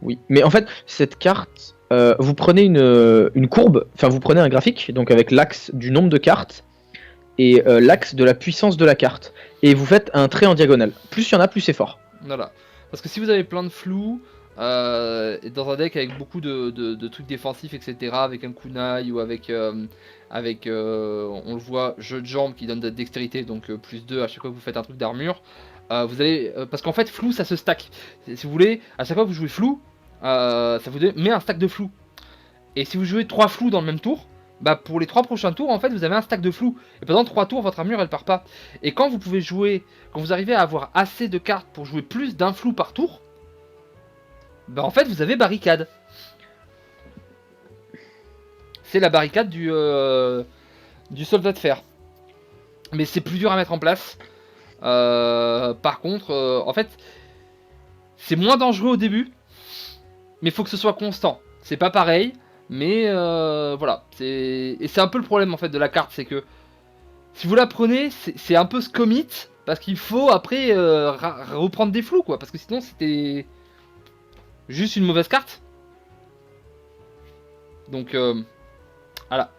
Oui, mais en fait, cette carte, vous prenez une courbe, enfin vous prenez un graphique, donc avec l'axe du nombre de cartes, et l'axe de la puissance de la carte, et vous faites un trait en diagonale. Plus il y en a, plus c'est fort. Voilà. Parce que si vous avez plein de flou, dans un deck avec beaucoup de trucs défensifs, etc., avec un kunai ou avec, on le voit, jeu de jambes qui donne de la dextérité, donc plus 2 à chaque fois que vous faites un truc d'armure, vous allez... parce qu'en fait, flou, ça se stack. Si vous voulez, à chaque fois que vous jouez flou, ça vous met un stack de flou. Et si vous jouez 3 flous dans le même tour, bah pour les 3 prochains tours, en fait, vous avez un stack de flou. Et pendant 3 tours, votre armure, elle part pas. Et quand vous pouvez jouer, quand vous arrivez à avoir assez de cartes pour jouer plus d'un flou par tour, bah en fait, vous avez barricade. C'est la barricade du soldat de fer. Mais c'est plus dur à mettre en place. Par contre, en fait, c'est moins dangereux au début, mais il faut que ce soit constant. C'est pas pareil. Mais voilà, et c'est un peu le problème en fait de la carte, c'est que si vous la prenez, c'est un peu ce commit, parce qu'il faut après reprendre des flous quoi, parce que sinon c'était... Juste une mauvaise carte. Donc voilà.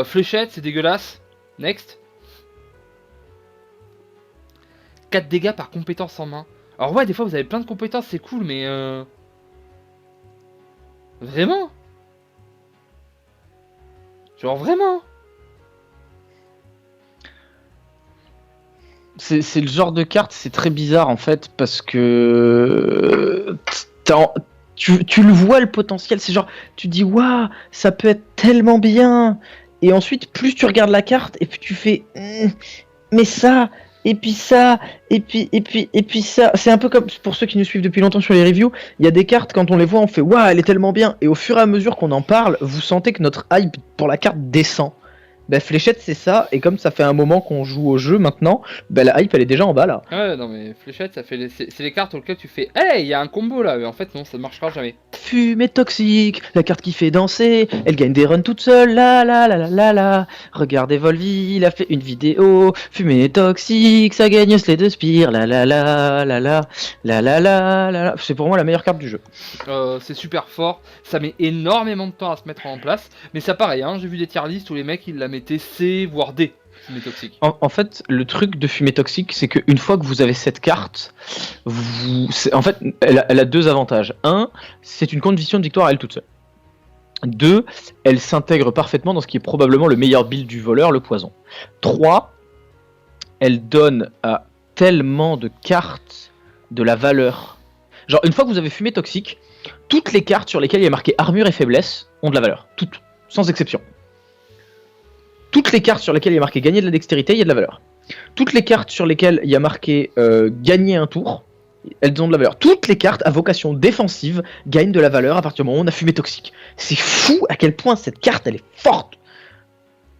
Fléchette, c'est dégueulasse. Next. 4 dégâts par compétence en main. Alors ouais, des fois vous avez plein de compétences, c'est cool, mais vraiment? Genre vraiment? C'est le genre de carte, c'est très bizarre en fait, parce que tu le vois le potentiel, c'est genre, tu dis waouh, ça peut être tellement bien, et ensuite plus tu regardes la carte, et puis tu fais, mais ça, et puis ça, et puis ça, c'est un peu comme pour ceux qui nous suivent depuis longtemps sur les reviews, il y a des cartes, quand on les voit, on fait waouh, elle est tellement bien, et au fur et à mesure qu'on en parle, vous sentez que notre hype pour la carte descend. Bah, Fléchette, c'est ça, et comme ça fait un moment qu'on joue au jeu maintenant, bah, la hype elle est déjà en bas là. Ouais, non mais fléchette, ça fait c'est les cartes auxquelles tu fais hey, il y a un combo là, mais en fait non, ça ne marchera jamais. Fumée toxique, la carte qui fait danser, elle gagne des runs toute seule, la la la la la la. Regardez Volvi, il a fait une vidéo, fumée toxique, ça gagne Slay de Spire, la la la la la la la la la. C'est pour moi la meilleure carte du jeu. C'est super fort, ça met énormément de temps à se mettre en place, mais ça pareil, hein, j'ai vu des tier lists où les mecs ils la mettaient C voire D, fumée toxique. En fait, le truc de fumée toxique, c'est qu'une fois que vous avez cette carte, en fait, elle a deux avantages. Un, c'est une condition de victoire à elle toute seule. Deux, elle s'intègre parfaitement dans ce qui est probablement le meilleur build du voleur, le poison. Trois, elle donne à tellement de cartes de la valeur. Genre, une fois que vous avez fumé toxique, toutes les cartes sur lesquelles il y a marqué armure et faiblesse ont de la valeur. Toutes, sans exception. Toutes les cartes sur lesquelles il y a marqué gagner de la dextérité, il y a de la valeur. Toutes les cartes sur lesquelles il y a marqué gagner un tour, elles ont de la valeur. Toutes les cartes à vocation défensive gagnent de la valeur à partir du moment où on a fumé toxique. C'est fou à quel point cette carte elle est forte.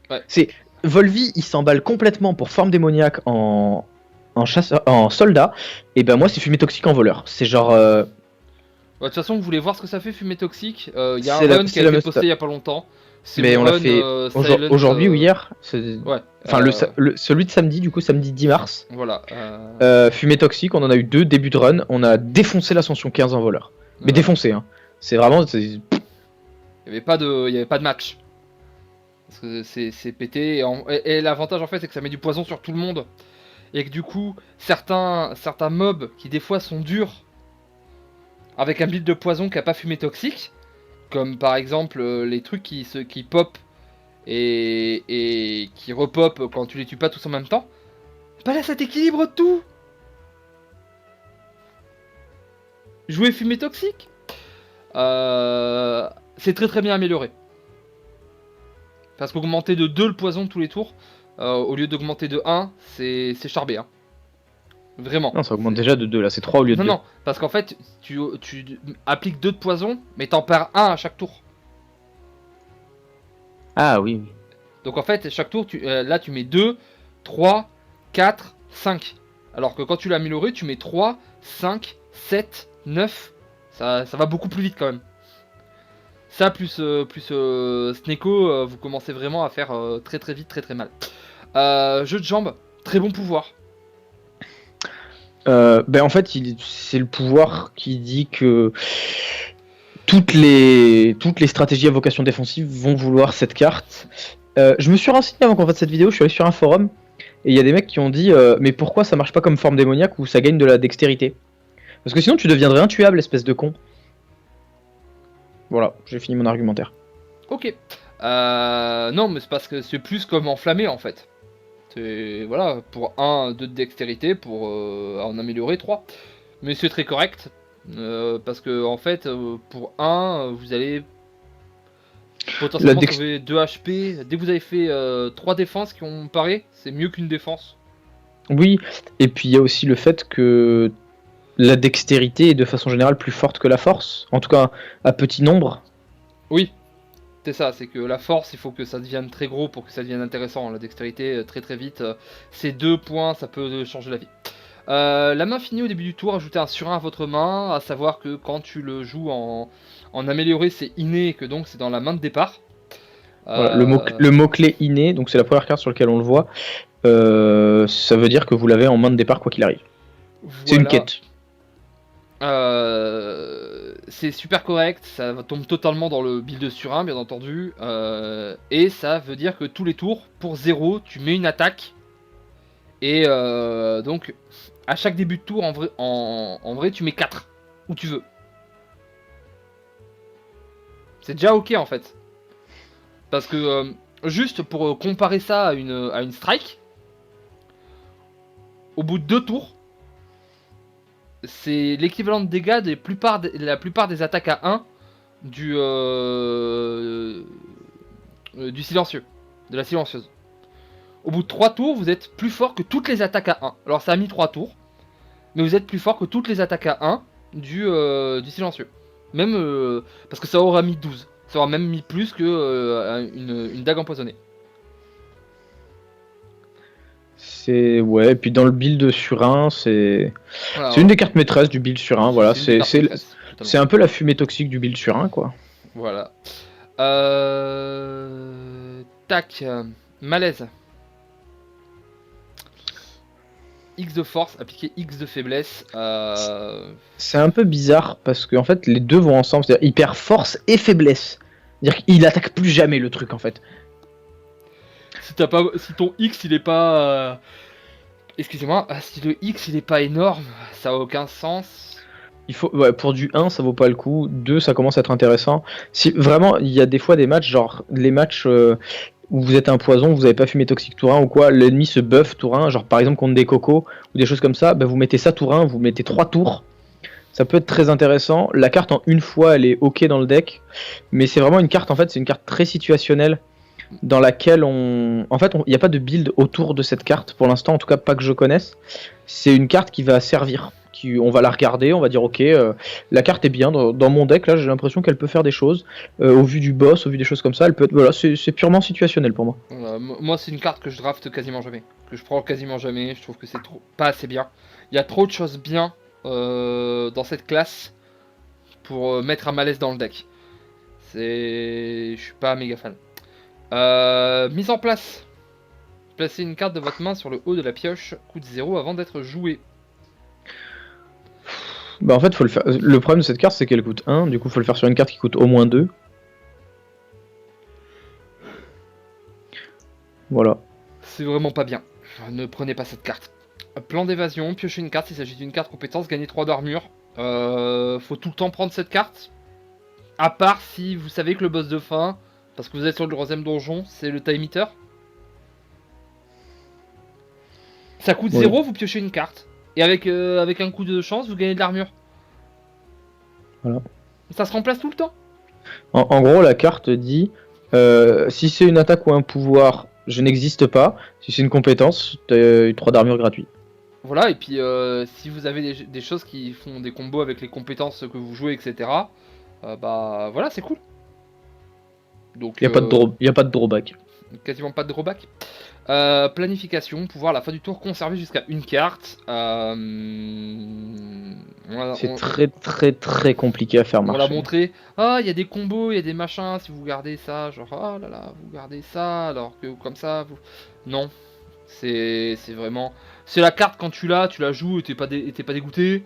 Ouais. C'est Volvi, il s'emballe complètement pour forme démoniaque en chasseur, en soldat. Et ben moi c'est fumé toxique en voleur. C'est genre. De toute façon, vous voulez voir ce que ça fait fumée toxique. Il y a un run qui a été posté il y a pas longtemps. C'est mais le on run, l'a fait Silent, aujourd'hui ou hier. Ouais. Enfin celui de samedi, du coup samedi 10 mars. Voilà. Fumée toxique, on en a eu deux début de run. On a défoncé l'ascension 15 en voleur. Mais défoncé, hein. C'est vraiment. Il y avait pas de match. Parce que c'est pété. Et l'avantage en fait, c'est que ça met du poison sur tout le monde. Et que du coup, certains mobs qui des fois sont durs, avec un build de poison qui a pas fumé toxique, comme par exemple les trucs qui pop et qui repop quand tu les tues pas tous en même temps, bah là ça t'équilibre tout. Jouer fumée toxique, c'est très très bien amélioré. Parce qu'augmenter de 2 le poison tous les tours, au lieu d'augmenter de 1, c'est charbé. Hein. Vraiment. Non, ça augmente déjà de 2, là c'est 3 au lieu de 2. Non, parce qu'en fait, tu appliques 2 de poison, mais t'en perds 1 à chaque tour. Ah oui. Donc en fait, chaque tour, là tu mets 2, 3, 4, 5. Alors que quand tu l'as amélioré, tu mets 3, 5, 7, 9. Ça va beaucoup plus vite quand même. Ça plus Sneko, vous commencez vraiment à faire très très vite, très très mal. Jeu de jambes, très bon pouvoir. Ben en fait, c'est le pouvoir qui dit que toutes les stratégies à vocation défensive vont vouloir cette carte. Je me suis renseigné avant qu'on fasse cette vidéo, je suis allé sur un forum, et il y a des mecs qui ont dit mais pourquoi ça marche pas comme forme démoniaque où ça gagne de la dextérité? Parce que sinon tu deviendrais intuable, espèce de con. Voilà, j'ai fini mon argumentaire. Ok. Non, mais c'est parce que c'est plus comme enflammé en fait. C'est voilà, pour 1, 2 de dextérité, pour en améliorer 3. Mais c'est très correct. Parce que en fait, pour 1, vous allez potentiellement trouver 2 HP. Dès que vous avez fait 3 défenses qui ont paré, c'est mieux qu'une défense. Oui, et puis il y a aussi le fait que la dextérité est de façon générale plus forte que la force, en tout cas à petit nombre. Oui, c'est ça, c'est que la force, il faut que ça devienne très gros pour que ça devienne intéressant. La dextérité, très très vite, c'est 2 points, ça peut changer la vie. La main finie au début du tour, ajoutez un surin à votre main, à savoir que quand tu le joues en amélioré, c'est inné, et que donc c'est dans la main de départ. Voilà, le mot-clé inné, donc c'est la première carte sur laquelle on le voit, ça veut dire que vous l'avez en main de départ quoi qu'il arrive. Voilà. C'est une quête. c'est super correct, ça tombe totalement dans le build sur 1 bien entendu, et ça veut dire que tous les tours, pour 0, tu mets une attaque, et donc à chaque début de tour en vrai tu mets 4, où tu veux. C'est déjà ok en fait. Parce que juste pour comparer ça à une strike, au bout de 2 tours, c'est l'équivalent de dégâts la plupart des attaques à 1 du silencieux, de la silencieuse. Au bout de 3 tours, vous êtes plus fort que toutes les attaques à 1. Alors ça a mis 3 tours, mais vous êtes plus fort que toutes les attaques à 1 du silencieux. Même parce que ça aura mis 12. Ça aura même mis plus que une dague empoisonnée. C'est ouais, et puis dans le build sur 1, Voilà, c'est une des cartes maîtresses du build sur 1, voilà, c'est totalement. un peu la fumée toxique du build sur 1 quoi. Voilà. Tac. Malaise. X de force, appliquer X de faiblesse. C'est un peu bizarre parce que en fait les deux vont ensemble, c'est-à-dire il perd force et faiblesse. C'est-à-dire qu'il attaque plus jamais le truc en fait. Si ton X il est pas. Excusez-moi, si le X il est pas énorme, ça a aucun sens. Il faut, ouais, pour du 1 ça vaut pas le coup, 2 ça commence à être intéressant. Si vraiment il y a des fois des matchs, genre les matchs où vous êtes un poison, vous avez pas fumé toxique tour 1 ou quoi, l'ennemi se buff tour 1, genre par exemple contre des cocos ou des choses comme ça, bah, vous mettez ça tour 1, vous mettez 3 tours. Ça peut être très intéressant. La carte en une fois elle est ok dans le deck, mais c'est vraiment une carte en fait, c'est une carte très situationnelle dans laquelle en fait, il n'y a pas de build autour de cette carte pour l'instant, en tout cas pas que je connaisse. C'est une carte qui va servir. On va la regarder, on va dire ok, la carte est bien dans mon deck là, j'ai l'impression qu'elle peut faire des choses au vu du boss, au vu des choses comme ça, elle peut être, voilà, c'est purement situationnel pour moi. Moi c'est une carte que je draft quasiment jamais, que je prends quasiment jamais. Je trouve que c'est pas assez bien. Il y a trop de choses bien dans cette classe pour mettre un malaise dans le deck. Je suis pas méga fan. Mise en place. Placez une carte de votre main sur le haut de la pioche, coûte 0 avant d'être jouée. Bah en fait faut le faire. Le problème de cette carte c'est qu'elle coûte 1, du coup faut le faire sur une carte qui coûte au moins 2. Voilà. C'est vraiment pas bien. Ne prenez pas cette carte. Plan d'évasion, piochez une carte, il s'agit d'une carte compétence, gagnez 3 d'armure. Faut tout le temps prendre cette carte. À part si vous savez que le boss de fin, parce que vous êtes sur le 3ème donjon, c'est le time eater. Ça coûte 0, vous piochez une carte. Et avec un coup de chance, vous gagnez de l'armure. Voilà. Ça se remplace tout le temps. En gros, la carte dit si c'est une attaque ou un pouvoir, je n'existe pas. Si c'est une compétence, t'as 3 d'armure gratuit. Voilà, et puis si vous avez des choses qui font des combos avec les compétences que vous jouez, etc. Bah voilà, c'est cool. Donc, Y a pas de drawback. Quasiment pas de drawback. Planification, pouvoir à la fin du tour conserver jusqu'à une carte. C'est très très compliqué à faire marcher. On l'a montré. Ah, il y a des combos, il y a des machins. Si vous gardez ça, genre oh là là, vous gardez ça, alors que comme ça, vous. Non, c'est vraiment. C'est la carte quand tu la joues et t'es pas dégoûté.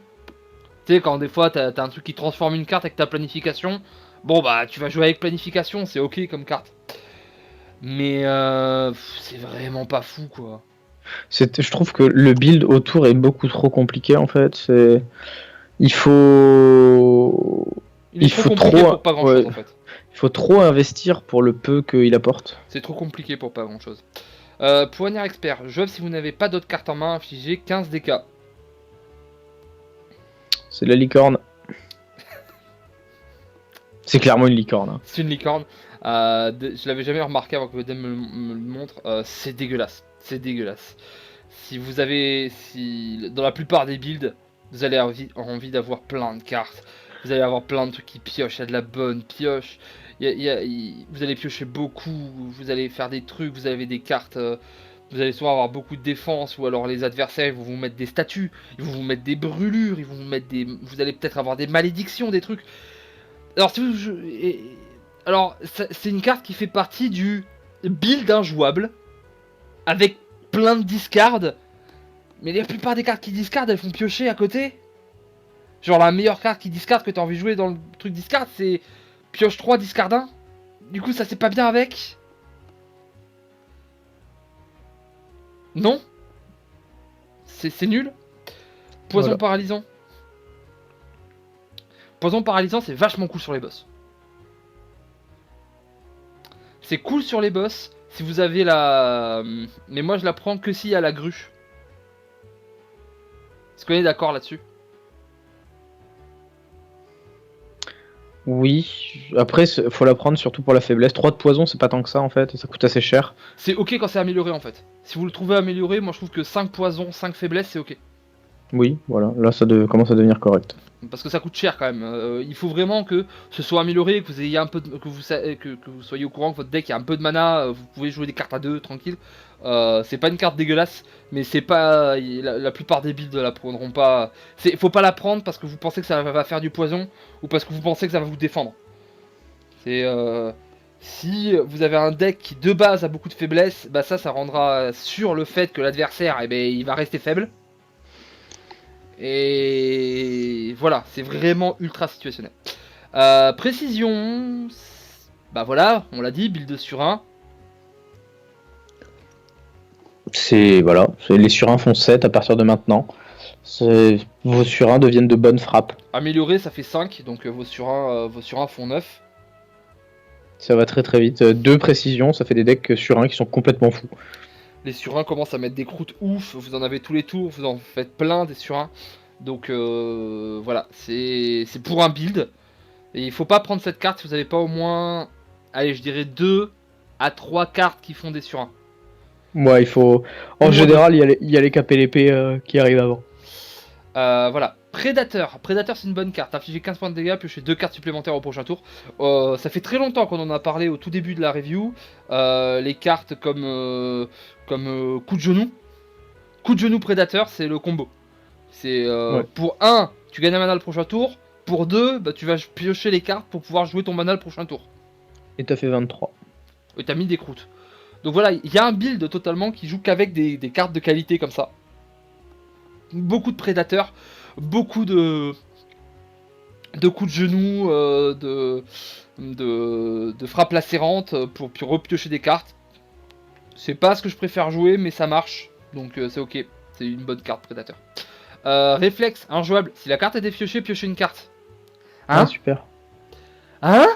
Tu sais, quand des fois t'as un truc qui transforme une carte avec ta planification. Bon bah tu vas jouer avec planification, c'est ok comme carte. Mais c'est vraiment pas fou quoi. Je trouve que le build autour est beaucoup trop compliqué en fait. Il faut trop pour pas grand chose en fait. Il faut trop investir pour le peu qu'il apporte. C'est trop compliqué pour pas grand chose. Poignard expert. Jouable si vous n'avez pas d'autres cartes en main, infligez 15 dégâts. C'est de la licorne. C'est clairement une licorne. Hein. C'est une licorne. Je l'avais jamais remarqué avant que Odem me le montre. C'est dégueulasse. C'est dégueulasse. Si dans la plupart des builds, vous allez avoir envie d'avoir plein de cartes. Vous allez avoir plein de trucs qui piochent. Il y a de la bonne pioche. Vous allez piocher beaucoup. Vous allez faire des trucs. Vous avez des cartes. Vous allez soit avoir beaucoup de défense, ou alors les adversaires ils vont vous mettre des statues, ils vont vous mettre des brûlures, ils vont vous mettre vous allez peut-être avoir des malédictions, des trucs. Alors c'est une carte qui fait partie du build injouable, avec plein de discards. Mais la plupart des cartes qui discardent, elles font piocher à côté. Genre la meilleure carte qui discard que t'as envie de jouer dans le truc discard, c'est pioche 3, discard 1. Du coup, ça c'est pas bien avec. Non. C'est nul. Poison Voilà. paralysant. Poison paralysant, c'est vachement cool sur les boss. C'est cool sur les boss si vous avez la... Mais moi je la prends que s'il y a la grue. Est-ce qu'on est d'accord là-dessus? Oui, après, faut la prendre surtout pour la faiblesse. 3 de poison, c'est pas tant que ça en fait, et ça coûte assez cher. C'est ok quand c'est amélioré en fait. Si vous le trouvez amélioré, moi je trouve que 5 poisons, 5 faiblesses, c'est ok. Oui, voilà, là ça commence à devenir correct. Parce que ça coûte cher quand même. Il faut vraiment que ce soit amélioré, que vous ayez un peu que vous soyez au courant que votre deck a un peu de mana, vous pouvez jouer des cartes à 2 tranquille. C'est pas une carte dégueulasse, mais c'est pas la plupart des builds la prendront pas. Faut pas la prendre parce que vous pensez que ça va faire du poison ou parce que vous pensez que ça va vous défendre. C'est si vous avez un deck qui de base a beaucoup de faiblesses, bah ça rendra sur le fait que l'adversaire il va rester faible. Et voilà, c'est vraiment ultra situationnel. Précision, bah voilà, on l'a dit, build sur 1. Voilà, les surins font 7 à partir de maintenant. Vos surins deviennent de bonnes frappes. Amélioré, ça fait 5, donc vos sur 1 font 9. Ça va très très vite. 2 précisions, ça fait des decks surins qui sont complètement fous. Les sur 1 commencent à mettre des croûtes ouf, vous en avez tous les tours, vous en faites plein des sur 1. Donc voilà, c'est pour un build. Et il faut pas prendre cette carte si vous n'avez pas au moins, allez, je dirais 2 à 3 cartes qui font des sur 1. Ouais, il faut. En général, il y a les KPLP qui arrivent avant. Voilà. Prédateur. Prédateur, c'est une bonne carte. Infliger 15 points de dégâts, piocher 2 cartes supplémentaires au prochain tour. Ça fait très longtemps qu'on en a parlé au tout début de la review. Les cartes comme coup de genou. Coup de genou prédateur, c'est le combo. C'est Ouais. pour 1, tu gagnes un mana le prochain tour. Pour 2, bah, tu vas piocher les cartes pour pouvoir jouer ton mana le prochain tour. Et t'as fait 23. Et t'as mis des croûtes. Donc voilà, il y a un build totalement qui joue qu'avec des cartes de qualité comme ça. Beaucoup de prédateurs, beaucoup de coups de genoux, de frappes lacérantes pour repiocher des cartes. C'est pas ce que je préfère jouer, mais ça marche. Donc c'est ok, c'est une bonne carte prédateur. Réflexe, injouable. Si la carte est défiochée, piochez une carte. Hein? Ah, super. Hein?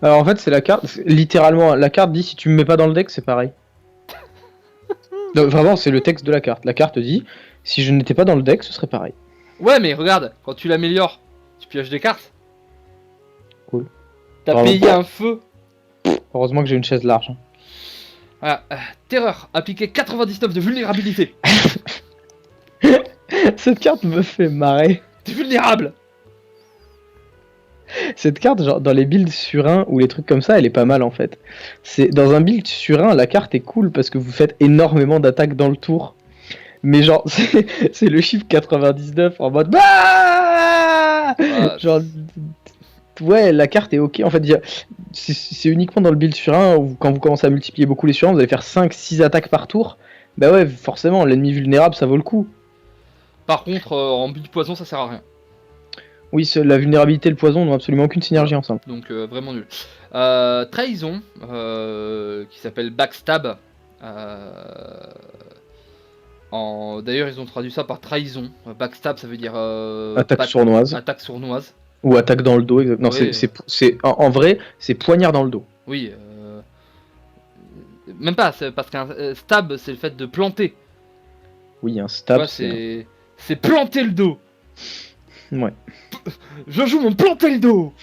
Alors en fait, c'est la carte. Littéralement, la carte dit si tu me mets pas dans le deck, c'est pareil. Non, vraiment, c'est le texte de la carte. La carte dit si je n'étais pas dans le deck, ce serait pareil. Ouais, mais regarde, quand tu l'améliores, tu pioches des cartes. Cool. T'as Bravo. payé un feu. Heureusement que j'ai une chaise large. Voilà. Terreur, appliquer 99 de vulnérabilité. Cette carte me fait marrer. T'es vulnérable. Cette carte, genre dans les builds sur 1 ou les trucs comme ça, elle est pas mal en fait. C'est dans un build sur 1, la carte est cool parce que vous faites énormément d'attaques dans le tour. Mais genre c'est le chiffre 99 en mode bah genre ouais, la carte est ok. En fait, c'est uniquement dans le build sur 1 où quand vous commencez à multiplier beaucoup les sur 1, vous allez faire 5-6 attaques par tour. Bah ouais, forcément, l'ennemi vulnérable, ça vaut le coup. Par contre, en build poison, ça sert à rien. Oui, la vulnérabilité et le poison n'ont absolument aucune synergie ensemble. Donc vraiment nul. Trahison, qui s'appelle Backstab. D'ailleurs, ils ont traduit ça par trahison. Backstab, ça veut dire Attaque sournoise. Attaque sournoise. Ou attaque dans le dos. Non, Oui. en vrai, c'est poignard dans le dos. Oui. Même pas, parce qu'un stab, c'est le fait de planter. Oui, un stab, ouais, c'est planter le dos. Ouais. Je joue mon planter le dos.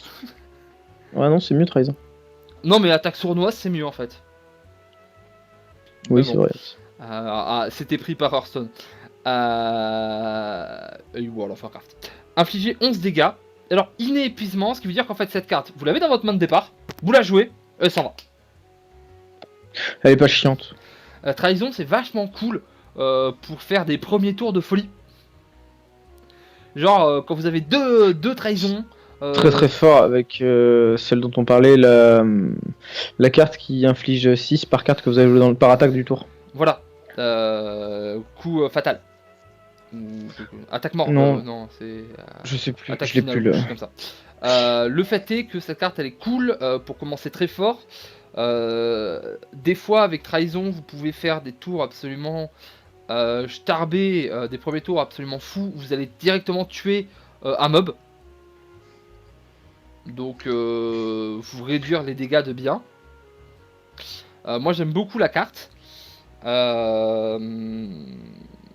Ouais, non, c'est mieux trahison. Non, mais attaque sournoise, c'est mieux en fait. Oui, c'est vrai. C'était pris par Hearthstone. Et voilà, Warcraft. Infliger 11 dégâts. Alors, inépuisement, ce qui veut dire qu'en fait, cette carte, vous l'avez dans votre main de départ, vous la jouez, elle s'en va. Elle est pas chiante. Trahison, c'est vachement cool pour faire des premiers tours de folie. Genre, quand vous avez deux trahisons. Très très fort avec celle dont on parlait, la carte qui inflige 6 par carte que vous avez joué par attaque du tour. Voilà. Coup fatal. Attaque mort, Non. non, c'est Je sais plus, attaque je l'ai finale, plus quelque là. chose comme ça. Le fait est que cette carte elle est cool pour commencer très fort. Des fois avec trahison vous pouvez faire des tours absolument starbés, des premiers tours absolument fous où vous allez directement tuer un mob. Donc vous réduire les dégâts de bien. Moi j'aime beaucoup la carte.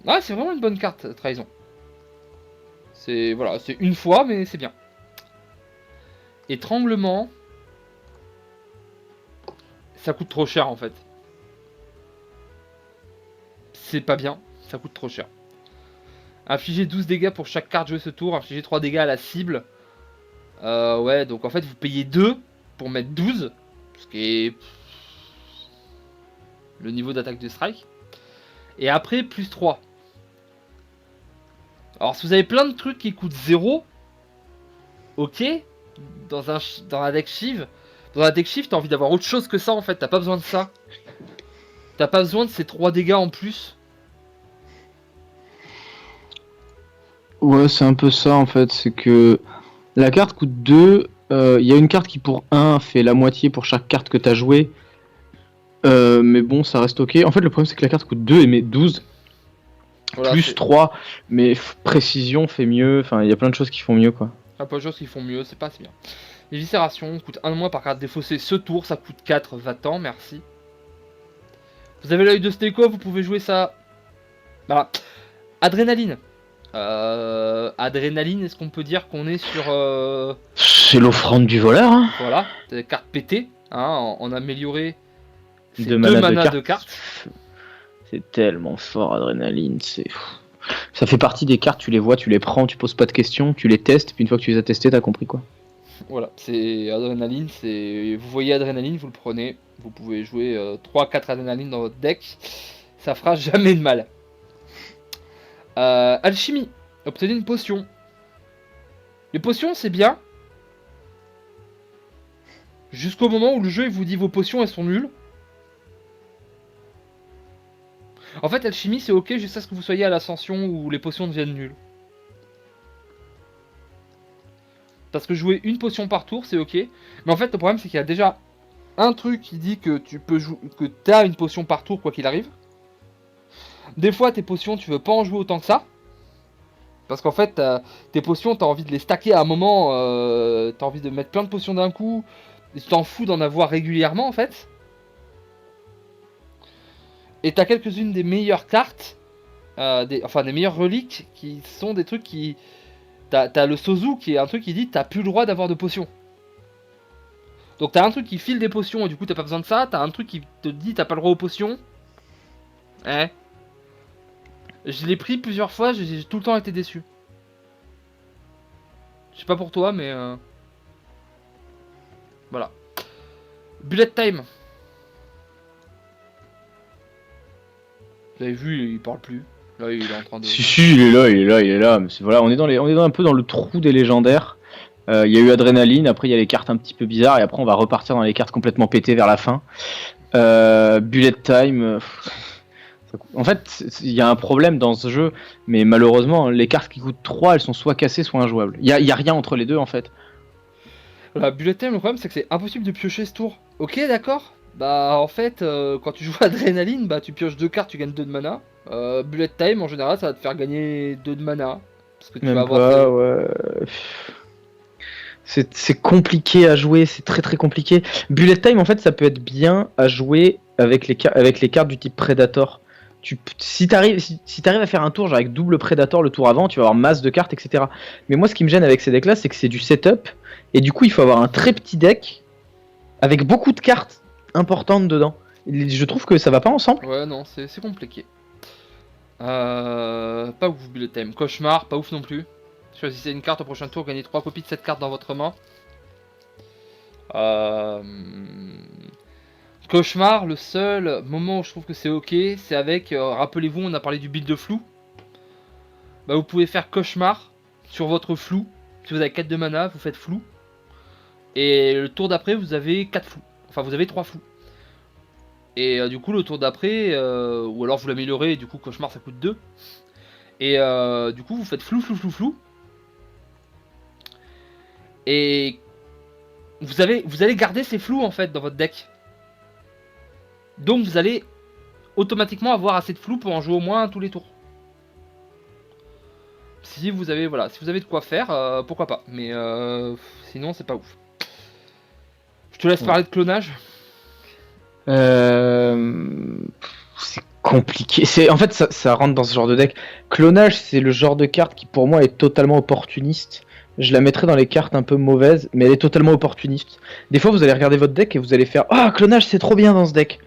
Ouais, c'est vraiment une bonne carte trahison. C'est voilà, c'est une fois mais c'est bien. Étranglement, ça coûte trop cher en fait. C'est pas bien, ça coûte trop cher. Infliger 12 dégâts pour chaque carte jouée ce tour, infliger 3 dégâts à la cible. Ouais, donc en fait vous payez 2 pour mettre 12, ce qui est le niveau d'attaque de strike. Et après plus 3. Alors si vous avez plein de trucs qui coûtent 0, ok, dans un deck Shiv, dans un deck Shiv t'as envie d'avoir autre chose que ça en fait, t'as pas besoin de ça. T'as pas besoin de ces 3 dégâts en plus. Ouais, c'est un peu ça en fait, c'est que la carte coûte 2, il y a une carte qui pour 1 fait la moitié pour chaque carte que t'as joué. Mais bon, ça reste ok. En fait, le problème c'est que la carte coûte 2 et met 12. Voilà, Plus 3, mais précision fait mieux, enfin il y a plein de choses qui font mieux quoi. un peu de choses qui font mieux, c'est pas si bien. Éviscération coûte 1 de moins par carte défaussée ce tour, ça coûte 4, va-t'en, merci. Vous avez l'œil de Steko, vous pouvez jouer ça. Voilà. Adrénaline. Adrénaline, est-ce qu'on peut dire qu'on est sur... C'est l'offrande du voleur, hein. Voilà, des cartes pétées, hein, en amélioré. C'est 2 Deux manas de cartes. C'est tellement fort, Adrénaline, c'est... Ça fait partie des cartes, tu les vois, tu les prends, tu poses pas de questions, tu les testes, puis une fois que tu les as testées, t'as compris quoi. Voilà, c'est Adrénaline, c'est... Vous voyez Adrénaline, vous le prenez. Vous pouvez jouer 3-4 Adrénaline dans votre deck. Ça fera jamais de mal. Alchimie. Obtenez une potion. Les potions, c'est bien. Jusqu'au moment où le jeu il vous dit vos potions, elles sont nulles. En fait, alchimie, c'est ok jusqu'à ce que vous soyez à l'ascension où les potions deviennent nulles. Parce que jouer une potion par tour, c'est ok. Mais en fait, le problème, c'est qu'il y a déjà un truc qui dit que tu peux jouer, que t'as une potion par tour, quoi qu'il arrive. Des fois, tes potions, tu veux pas en jouer autant que ça. Parce qu'en fait, tes potions, t'as envie de les stacker à un moment. T'as envie de mettre plein de potions d'un coup. Et tu t'en fous d'en avoir régulièrement, en fait. Et t'as quelques-unes des meilleures cartes. Des meilleures reliques qui sont des trucs qui... T'as le Sozu qui est un truc qui dit t'as plus le droit d'avoir de potions. Donc t'as un truc qui file des potions et du coup t'as pas besoin de ça. T'as un truc qui te dit t'as pas le droit aux potions. Eh. Je l'ai pris plusieurs fois, j'ai tout le temps été déçu. Je sais pas pour toi mais... Voilà. Bullet time. Vous avez vu, il parle plus. Là il est en train de... Si, il est là, mais voilà, on est un peu dans le trou des légendaires. Il y a eu Adrénaline, après il y a les cartes un petit peu bizarres, et après on va repartir dans les cartes complètement pétées vers la fin. Bullet Time... En fait, il y a un problème dans ce jeu, mais malheureusement, les cartes qui coûtent 3, elles sont soit cassées, soit injouables. Il y a rien entre les deux en fait. Voilà, Bullet time, le problème c'est que c'est impossible de piocher ce tour. Ok, d'accord. Bah en fait, quand tu joues Adrénaline, bah tu pioches 2 cartes, tu gagnes 2 de mana. Bullet time, en général, ça va te faire gagner 2 de mana. Parce que tu Même vas avoir... pas, ouais. C'est compliqué à jouer, c'est très très compliqué. Bullet Time, en fait, ça peut être bien à jouer avec les cartes du type Predator. Si t'arrives à faire un tour genre avec double Predator le tour avant, tu vas avoir masse de cartes, etc. Mais moi, ce qui me gêne avec ces decks-là, c'est que c'est du setup. Et du coup, il faut avoir un très petit deck avec beaucoup de cartes importantes dedans. Je trouve que ça va pas ensemble. Ouais, non, c'est compliqué. Pas ouf, Bullet time. Cauchemar, pas ouf non plus. Choisissez une carte au prochain tour, gagnez 3 copies de cette carte dans votre main. Cauchemar, le seul moment où je trouve que c'est ok, c'est avec, rappelez-vous, on a parlé du build de flou. Bah vous pouvez faire Cauchemar sur votre flou. Si vous avez 4 de mana, vous faites flou. Et le tour d'après, vous avez 4 flous. Enfin, vous avez 3 flous. Et du coup, le tour d'après, ou alors vous l'améliorez, et du coup, Cauchemar ça coûte 2. Et du coup, vous faites flou, flou, flou, flou. Et vous allez garder ces flous en fait dans votre deck. Donc vous allez automatiquement avoir assez de flou pour en jouer au moins tous les tours. Si vous avez si vous avez de quoi faire, pourquoi pas. Mais sinon c'est pas ouf. Je te laisse parler de clonage. C'est compliqué. En fait, ça rentre dans ce genre de deck. Clonage, c'est le genre de carte qui pour moi est totalement opportuniste. Je la mettrais dans les cartes un peu mauvaises, mais elle est totalement opportuniste. Des fois, vous allez regarder votre deck et vous allez faire ah, clonage, c'est trop bien dans ce deck.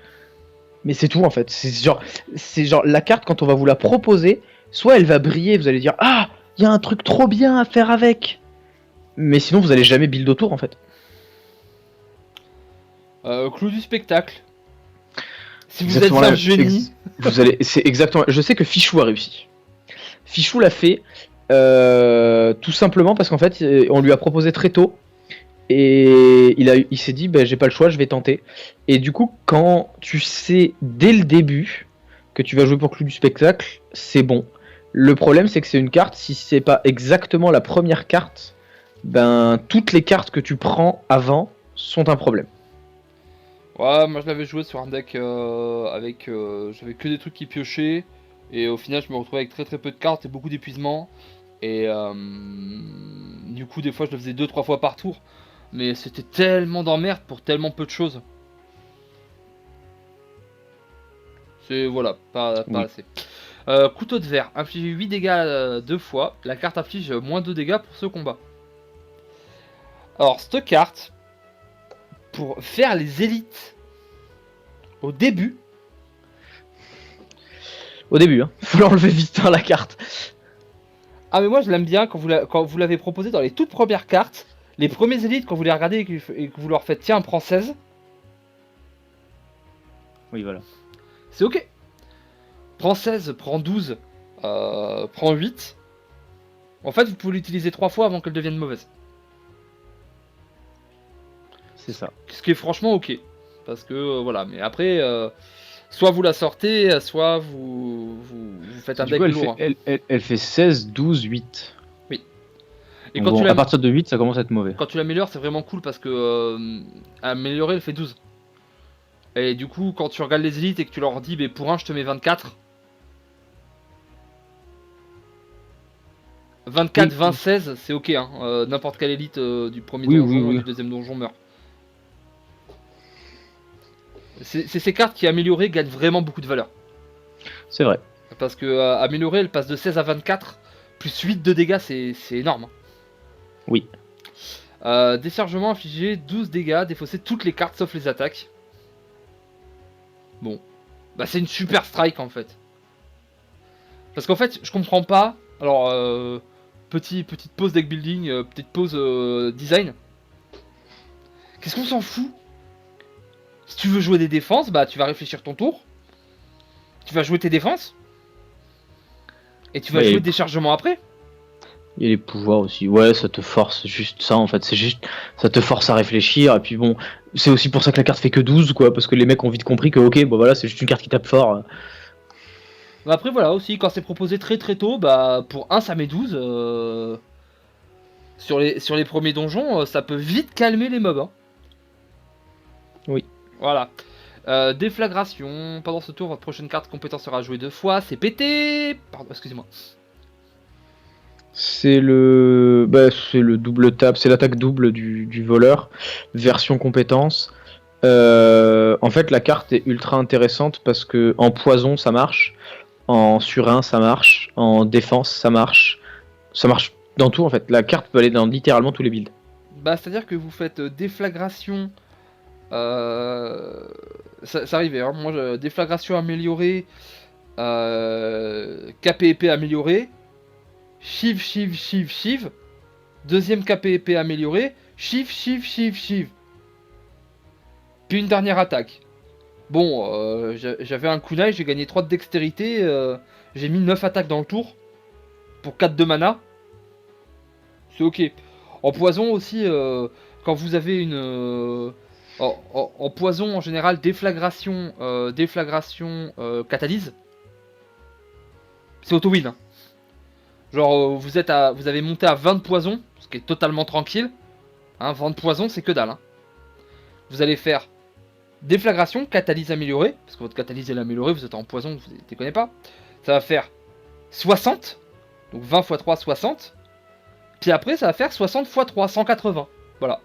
Mais c'est tout en fait. C'est genre la carte quand on va vous la proposer, soit elle va briller, vous allez dire ah, il y a un truc trop bien à faire avec. Mais sinon, vous allez jamais build autour en fait. Clou du spectacle. Si vous Exactement êtes un génie. C'est exactement. Je sais que Fichou a réussi. Fichou l'a fait tout simplement parce qu'en fait, on lui a proposé très tôt et il s'est dit, bah, j'ai pas le choix, je vais tenter. Et du coup, quand tu sais dès le début que tu vas jouer pour Clou du spectacle, c'est bon. Le problème, c'est que c'est une carte. Si c'est pas exactement la première carte, ben toutes les cartes que tu prends avant sont un problème. Ouais, moi je l'avais joué sur un deck avec. J'avais que des trucs qui piochaient. Et au final, je me retrouvais avec très très peu de cartes et beaucoup d'épuisement. Et du coup, des fois, je le faisais 2-3 fois par tour. Mais c'était tellement d'emmerde pour tellement peu de choses. C'est voilà, pas Oui. assez. Couteau de verre, inflige 8 dégâts 2 fois. La carte inflige moins 2 dégâts pour ce combat. Alors, cette carte, pour faire les élites au début, Au début, hein. Faut l'enlever vite hein, la carte. ah mais moi je l'aime bien quand vous l'avez proposé dans les toutes premières cartes. Les premiers élites, quand vous les regardez et que vous leur faites tiens, prends 16, Oui, voilà. c'est ok. Prends 16, prends 12, prends 8. En fait, vous pouvez l'utiliser 3 fois avant qu'elle devienne mauvaise. C'est ça. Ce qui est franchement ok. Parce que voilà, mais après, soit vous la sortez, soit vous faites un Du deck coup, lourd. elle fait 16, 12, 8. Oui. Et Donc quand bon, tu à partir de 8, ça commence à être mauvais. quand tu l'améliores, c'est vraiment cool parce que améliorer, elle fait 12. Et du coup, quand tu regardes les élites et que tu leur dis, mais pour un, je te mets 24. 24, Oui. 20, 16, c'est ok. Hein. N'importe quelle élite du premier Oui, donjon oui, ou oui. du deuxième donjon meurt. C'est ces cartes qui améliorées gagnent vraiment beaucoup de valeur. C'est vrai. Parce que améliorée, elle passe de 16 à 24, plus 8 de dégâts, c'est énorme. Hein. Oui. Déchargement infligé 12 dégâts, défausser toutes les cartes sauf les attaques. Bon. Bah c'est une super strike en fait. Parce qu'en fait, je comprends pas. Alors, petite pause deck building, petite pause design. Qu'est-ce qu'on s'en fout? Si tu veux jouer des défenses, bah tu vas réfléchir ton tour. Tu vas jouer tes défenses. Et tu vas jouer des chargements après. Il y a les pouvoirs aussi. Ouais, ça te force juste ça en fait. C'est juste. Ça te force à réfléchir. Et puis bon, c'est aussi pour ça que la carte fait que 12 quoi. Parce que les mecs ont vite compris que ok, bon voilà, c'est juste une carte qui tape fort. Bah après voilà aussi, quand c'est proposé très très tôt, bah pour 1 ça met 12. Sur les premiers donjons, ça peut vite calmer les mobs. Hein. Oui. Voilà. Déflagration. Pendant ce tour, votre prochaine carte compétence sera jouée 2 fois. C'est pété. Pardon, excusez-moi. C'est le double tap, c'est l'attaque double du voleur, version compétence. En fait, la carte est ultra intéressante parce que en poison ça marche, en surin ça marche, en défense ça marche dans tout en fait. La carte peut aller dans littéralement tous les builds. Bah c'est-à-dire que vous faites déflagration. Ça arrivait, hein. Moi, déflagration améliorée, KP épée améliorée, Shiv, deuxième KP épée améliorée, Shiv. Puis une dernière attaque. Bon, j'avais un kunai, j'ai gagné 3 de dextérité, j'ai mis 9 attaques dans le tour, pour 4 de mana. C'est ok. En poison aussi, quand vous avez une... En poison, en général, déflagration, catalyse. C'est auto-win. Hein. Genre vous avez monté à 20 de poison, ce qui est totalement tranquille. Hein, 20 de poison c'est que dalle. Hein. Vous allez faire déflagration, catalyse améliorée, parce que votre catalyse est améliorée, vous êtes en poison, vous ne déconnez pas. Ça va faire 60, donc 20 x 3, 60. Puis après ça va faire 60 x 3, 180. Voilà.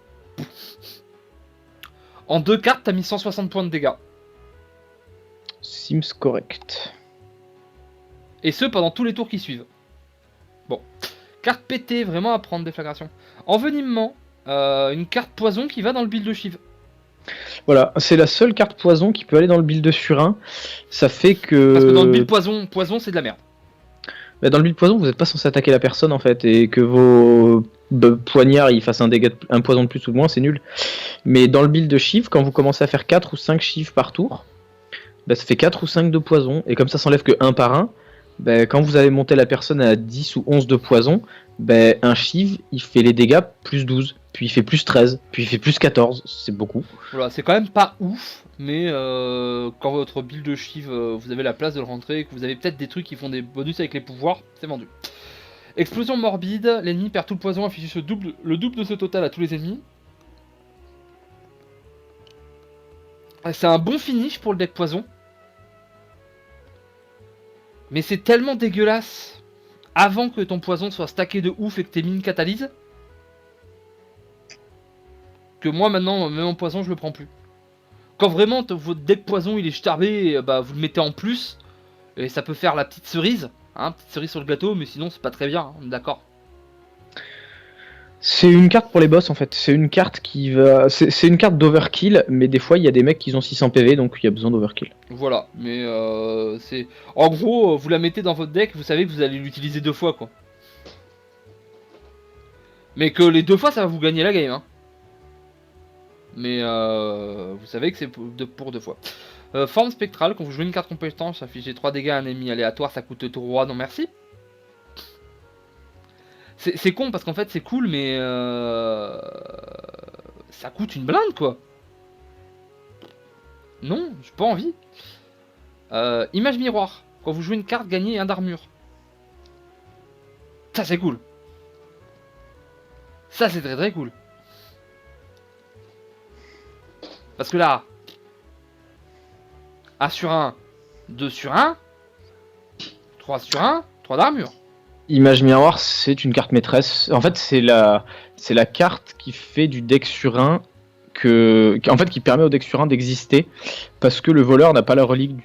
En 2 cartes, t'as mis 160 points de dégâts. Seems correct. Et ce pendant tous les tours qui suivent. Bon. Carte pétée, vraiment à prendre déflagration. Envenimement, une carte poison qui va dans le build de Shiv. Voilà, c'est la seule carte poison qui peut aller dans le build de Surin. Ça fait que... Parce que dans le build poison c'est de la merde. Bah, dans le build poison, vous n'êtes pas censé attaquer la personne en fait, et que vos poignards ils fassent un poison de plus ou de moins, c'est nul. Mais dans le build de Shiv, quand vous commencez à faire 4 ou 5 Shiv par tour, bah, ça fait 4 ou 5 de poison, et comme ça s'enlève que 1 par 1, bah, quand vous avez monté la personne à 10 ou 11 de poison, bah, un Shiv il fait les dégâts plus 12, puis il fait plus 13, puis il fait plus 14, c'est beaucoup. Voilà, c'est quand même pas ouf, mais quand votre build de Shiv, vous avez la place de le rentrer, que vous avez peut-être des trucs qui font des bonus avec les pouvoirs, c'est vendu. Explosion morbide, l'ennemi perd tout le poison, affiche le double de ce total à tous les ennemis. C'est un bon finish pour le deck poison. Mais c'est tellement dégueulasse avant que ton poison soit stacké de ouf et que tes mines catalysent que moi maintenant, même en poison, je le prends plus. Quand vraiment votre deck poison il est starbé, bah vous le mettez en plus et ça peut faire la petite cerise, hein, petite cerise sur le gâteau, mais sinon c'est pas très bien, hein, d'accord. C'est une carte pour les boss en fait, c'est une carte qui va... C'est une carte d'overkill, mais des fois il y a des mecs qui ont 600 PV, donc il y a besoin d'overkill. Voilà, mais c'est... En gros, vous la mettez dans votre deck, vous savez que vous allez l'utiliser 2 fois, quoi. Mais que les 2 fois, ça va vous gagner la game, hein. Mais vous savez que c'est pour 2 fois. Forme spectrale, quand vous jouez une carte compétence, affichez 3 dégâts à un ennemi aléatoire, ça coûte 3, non merci. C'est con parce qu'en fait c'est cool, mais ça coûte une blinde, quoi. Non, j'ai pas envie. Image miroir. Quand vous jouez une carte, gagnez 1 d'armure. Ça c'est cool. Ça c'est très très cool. Parce que là, 1 sur 1, 2 sur 1, 3 sur 1, 3 d'armure. Image miroir, c'est une carte maîtresse. En fait, c'est la carte qui fait du deck sur 1 en fait, qui permet au deck sur 1 d'exister parce que le voleur n'a pas la relique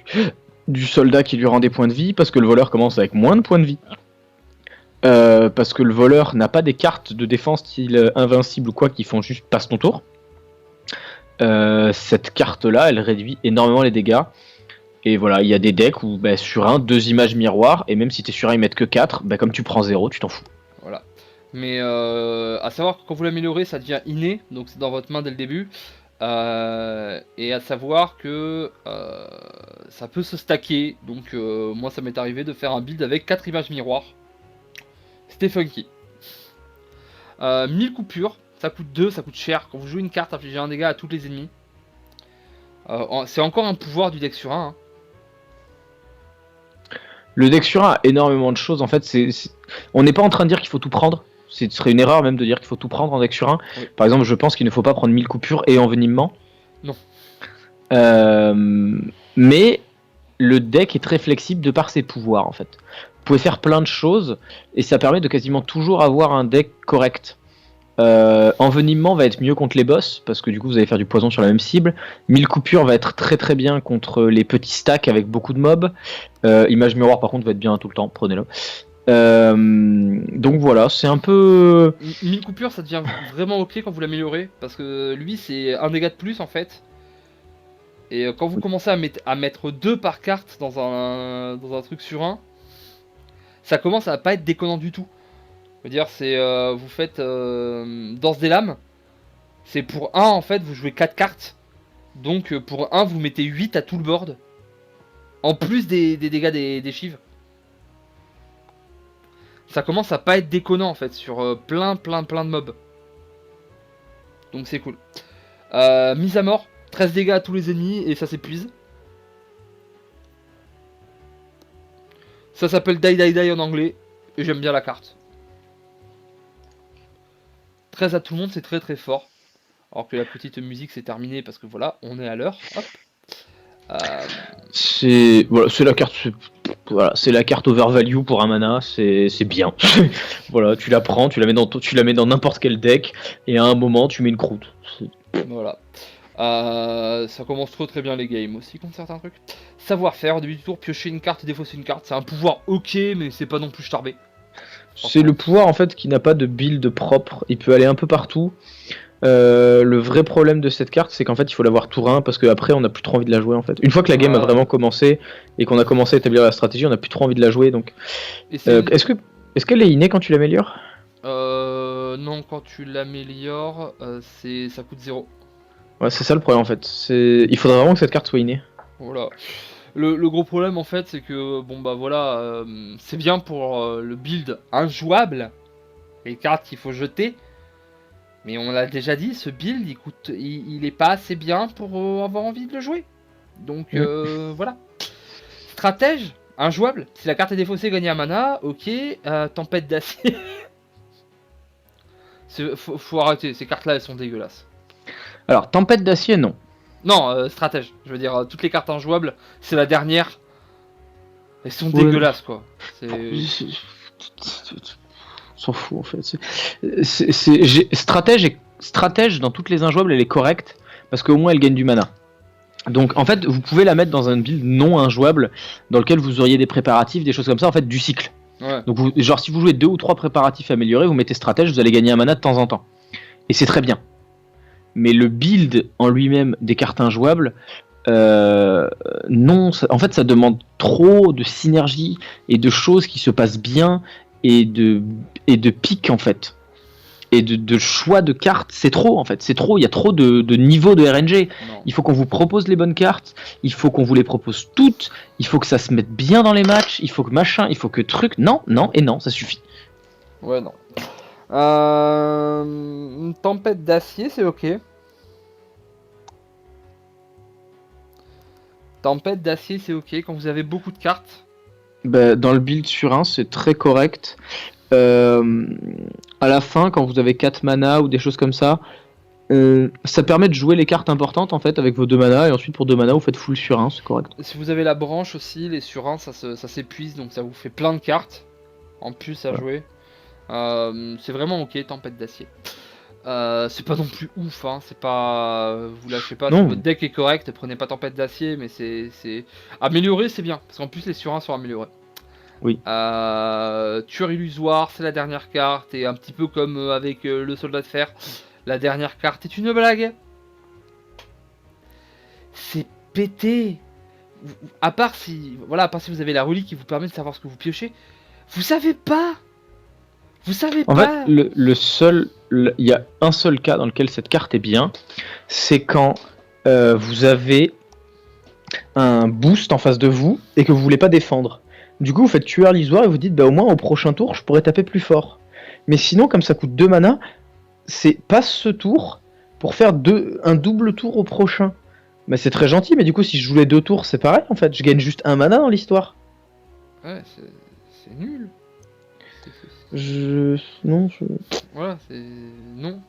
du soldat qui lui rend des points de vie, parce que le voleur commence avec moins de points de vie, parce que le voleur n'a pas des cartes de défense style invincible ou quoi qui font juste passe ton tour. Cette carte-là, elle réduit énormément les dégâts. Et voilà, il y a des decks où bah, sur 1, 2 images miroirs, et même si t'es sur 1, ils mettent que 4, bah, comme tu prends 0, tu t'en fous. Voilà. Mais à savoir que quand vous l'améliorez, ça devient inné, donc c'est dans votre main dès le début. Et à savoir que ça peut se stacker, donc moi ça m'est arrivé de faire un build avec 4 images miroirs. C'était funky. 1000 coupures, ça coûte 2, ça coûte cher. Quand vous jouez une carte, infligez un dégât à tous les ennemis. C'est encore un pouvoir du deck sur 1. Hein. Le deck sur 1 a énormément de choses. En fait, on n'est pas en train de dire qu'il faut tout prendre. Ce serait une erreur même de dire qu'il faut tout prendre en deck sur 1. Oui. Par exemple, je pense qu'il ne faut pas prendre 1000 coupures et envenimement. Non. Mais le deck est très flexible de par ses pouvoirs en fait. Vous pouvez faire plein de choses et ça permet de quasiment toujours avoir un deck correct. Envenimement va être mieux contre les boss parce que du coup vous allez faire du poison sur la même cible. 1000 coupures va être très très bien contre les petits stacks avec beaucoup de mobs. Image miroir par contre va être bien tout le temps, prenez-le. Donc voilà, c'est un peu... 1000 coupures ça devient vraiment ok quand vous l'améliorez parce que lui c'est un dégât de plus en fait. Et quand vous commencez à mettre 2 par carte dans un truc sur 1, ça commence à pas être déconnant du tout. Je veux dire, c'est vous faites Danse des lames. C'est pour 1 en fait, vous jouez 4 cartes. Donc pour 1, vous mettez 8 à tout le board. En plus des dégâts des Shiv. Ça commence à pas être déconnant en fait sur plein de mobs. Donc c'est cool. Mise à mort, 13 dégâts à tous les ennemis et ça s'épuise. Ça s'appelle Die Die Die en anglais. Et j'aime bien la carte. 13 à tout le monde, c'est très très fort. Alors que la petite musique c'est terminé parce que voilà, on est à l'heure. Hop. Euh, C'est voilà, c'est la carte overvalue pour un mana, c'est bien. Voilà, tu la prends, tu la mets dans n'importe quel deck et à un moment tu mets une croûte. voilà. Ça commence très bien les games aussi contre certains trucs. Savoir-faire, au début du tour, piocher une carte et défausser une carte. C'est un pouvoir ok, mais c'est pas non plus starbé. C'est le pouvoir en fait qui n'a pas de build propre, il peut aller un peu partout. Le vrai problème de cette carte, c'est qu'en fait il faut l'avoir tour 1 parce qu'après on n'a plus trop envie de la jouer en fait. Une fois que la game a vraiment commencé et qu'on a commencé à établir la stratégie, on n'a plus trop envie de la jouer donc. Est-ce qu'elle est innée quand tu l'améliores? Non, quand tu l'améliores, ça coûte 0. Ouais, c'est ça le problème en fait. Il faudrait vraiment que cette carte soit innée. Voilà. Le gros problème en fait, c'est que bon bah voilà, c'est bien pour le build injouable, les cartes qu'il faut jeter. Mais on l'a déjà dit, ce build il est pas assez bien pour avoir envie de le jouer. Donc voilà. Stratège, injouable. Si la carte est défaussée, gagner un mana, ok. Tempête d'acier. Faut arrêter, ces cartes là elles sont dégueulasses. Alors, tempête d'acier, non. Non, stratège. Je veux dire, toutes les cartes injouables, c'est la dernière. Elles sont dégueulasses quoi. On s'en fout en fait. Stratège dans toutes les injouables, elle est correcte parce qu'au moins elle gagne du mana. Donc en fait, vous pouvez la mettre dans un build non injouable dans lequel vous auriez des préparatifs, des choses comme ça, en fait, du cycle. Ouais. Donc genre si vous jouez 2 ou 3 préparatifs améliorés, vous mettez stratège, vous allez gagner un mana de temps en temps. Et c'est très bien. Mais le build en lui-même des cartes injouables, non, en fait ça demande trop de synergie et de choses qui se passent bien et de piques en fait. Et de choix de cartes, c'est trop en fait, c'est trop, il y a trop de niveaux de RNG. Non. Il faut qu'on vous propose les bonnes cartes, il faut qu'on vous les propose toutes, il faut que ça se mette bien dans les matchs, il faut que machin, il faut que truc, non, ça suffit. Ouais, non. Une tempête d'acier, c'est ok. Tempête d'acier, c'est ok quand vous avez beaucoup de cartes. Bah, dans le build sur 1, c'est très correct. À la fin, quand vous avez 4 mana ou des choses comme ça, ça permet de jouer les cartes importantes en fait avec vos 2 mana et ensuite pour 2 mana vous faites full sur 1, c'est correct. Si vous avez la branche aussi, les sur 1 ça s'épuise donc ça vous fait plein de cartes en plus à jouer. C'est vraiment ok, tempête d'acier. C'est pas non plus ouf, hein. C'est pas. Vous lâchez pas, si votre deck est correct, prenez pas tempête d'acier, mais c'est. Amélioré, c'est bien, parce qu'en plus les sur 1 sont améliorés. Oui. Tueur illusoire, c'est la dernière carte, et un petit peu comme avec le soldat de fer, la dernière carte est une blague. C'est pété. À part si vous avez la relique qui vous permet de savoir ce que vous piochez, vous savez pas. Vous savez en pas. fait, il y a un seul cas dans lequel cette carte est bien, c'est quand vous avez un boost en face de vous et que vous voulez pas défendre. Du coup, vous faites tueur l'illusoire et vous dites, bah au moins au prochain tour, je pourrais taper plus fort. Mais sinon, comme ça coûte 2 mana, c'est passe ce tour pour faire un double tour au prochain. Mais c'est très gentil, mais du coup, si je joue les 2 tours, c'est pareil en fait, je gagne juste un mana dans l'histoire. Ouais, c'est nul. Voilà, c'est. Non.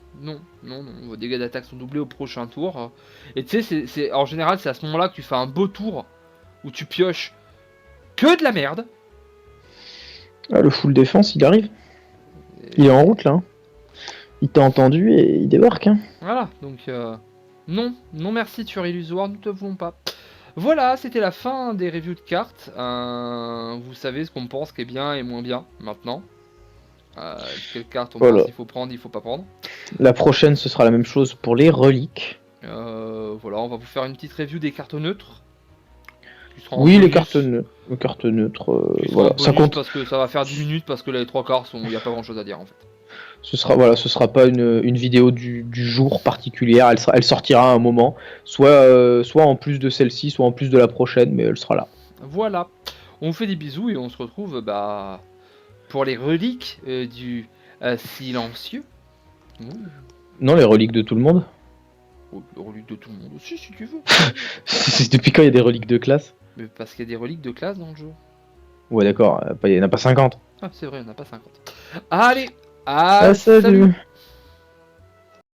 Vos dégâts d'attaque sont doublés au prochain tour. Et tu sais, c'est en général, c'est à ce moment-là que tu fais un beau tour où tu pioches que de la merde. Ah, le full défense, il arrive. Il est en route là. Il t'a entendu et il débarque. Hein. Voilà, donc non merci tueur illusoire, nous te voulons pas. Voilà, c'était la fin des reviews de cartes. Vous savez ce qu'on pense qui est bien et moins bien maintenant. Quelle carte on pense il faut prendre, il faut pas prendre. La prochaine, ce sera la même chose pour les reliques. Voilà, on va vous faire une petite review des cartes neutres. Oui, les cartes neutres, voilà, ça compte. Parce que ça va faire 10 minutes, parce que là, les 3 quarts, il n'y a pas grand chose à dire en fait. Ce sera pas une vidéo du jour particulière, elle sortira à un moment, soit en plus de celle-ci, soit en plus de la prochaine, mais elle sera là. Voilà, on vous fait des bisous et on se retrouve pour les reliques du silencieux. Non, les reliques de tout le monde. Les reliques de tout le monde aussi, si tu veux. Depuis quand il y a des reliques de classe? Mais parce qu'il y a des reliques de classe dans le jeu. Ouais, d'accord, il n'y en a pas 50. Ah, c'est vrai, on n'a pas 50. Allez, Ah, salut. salut.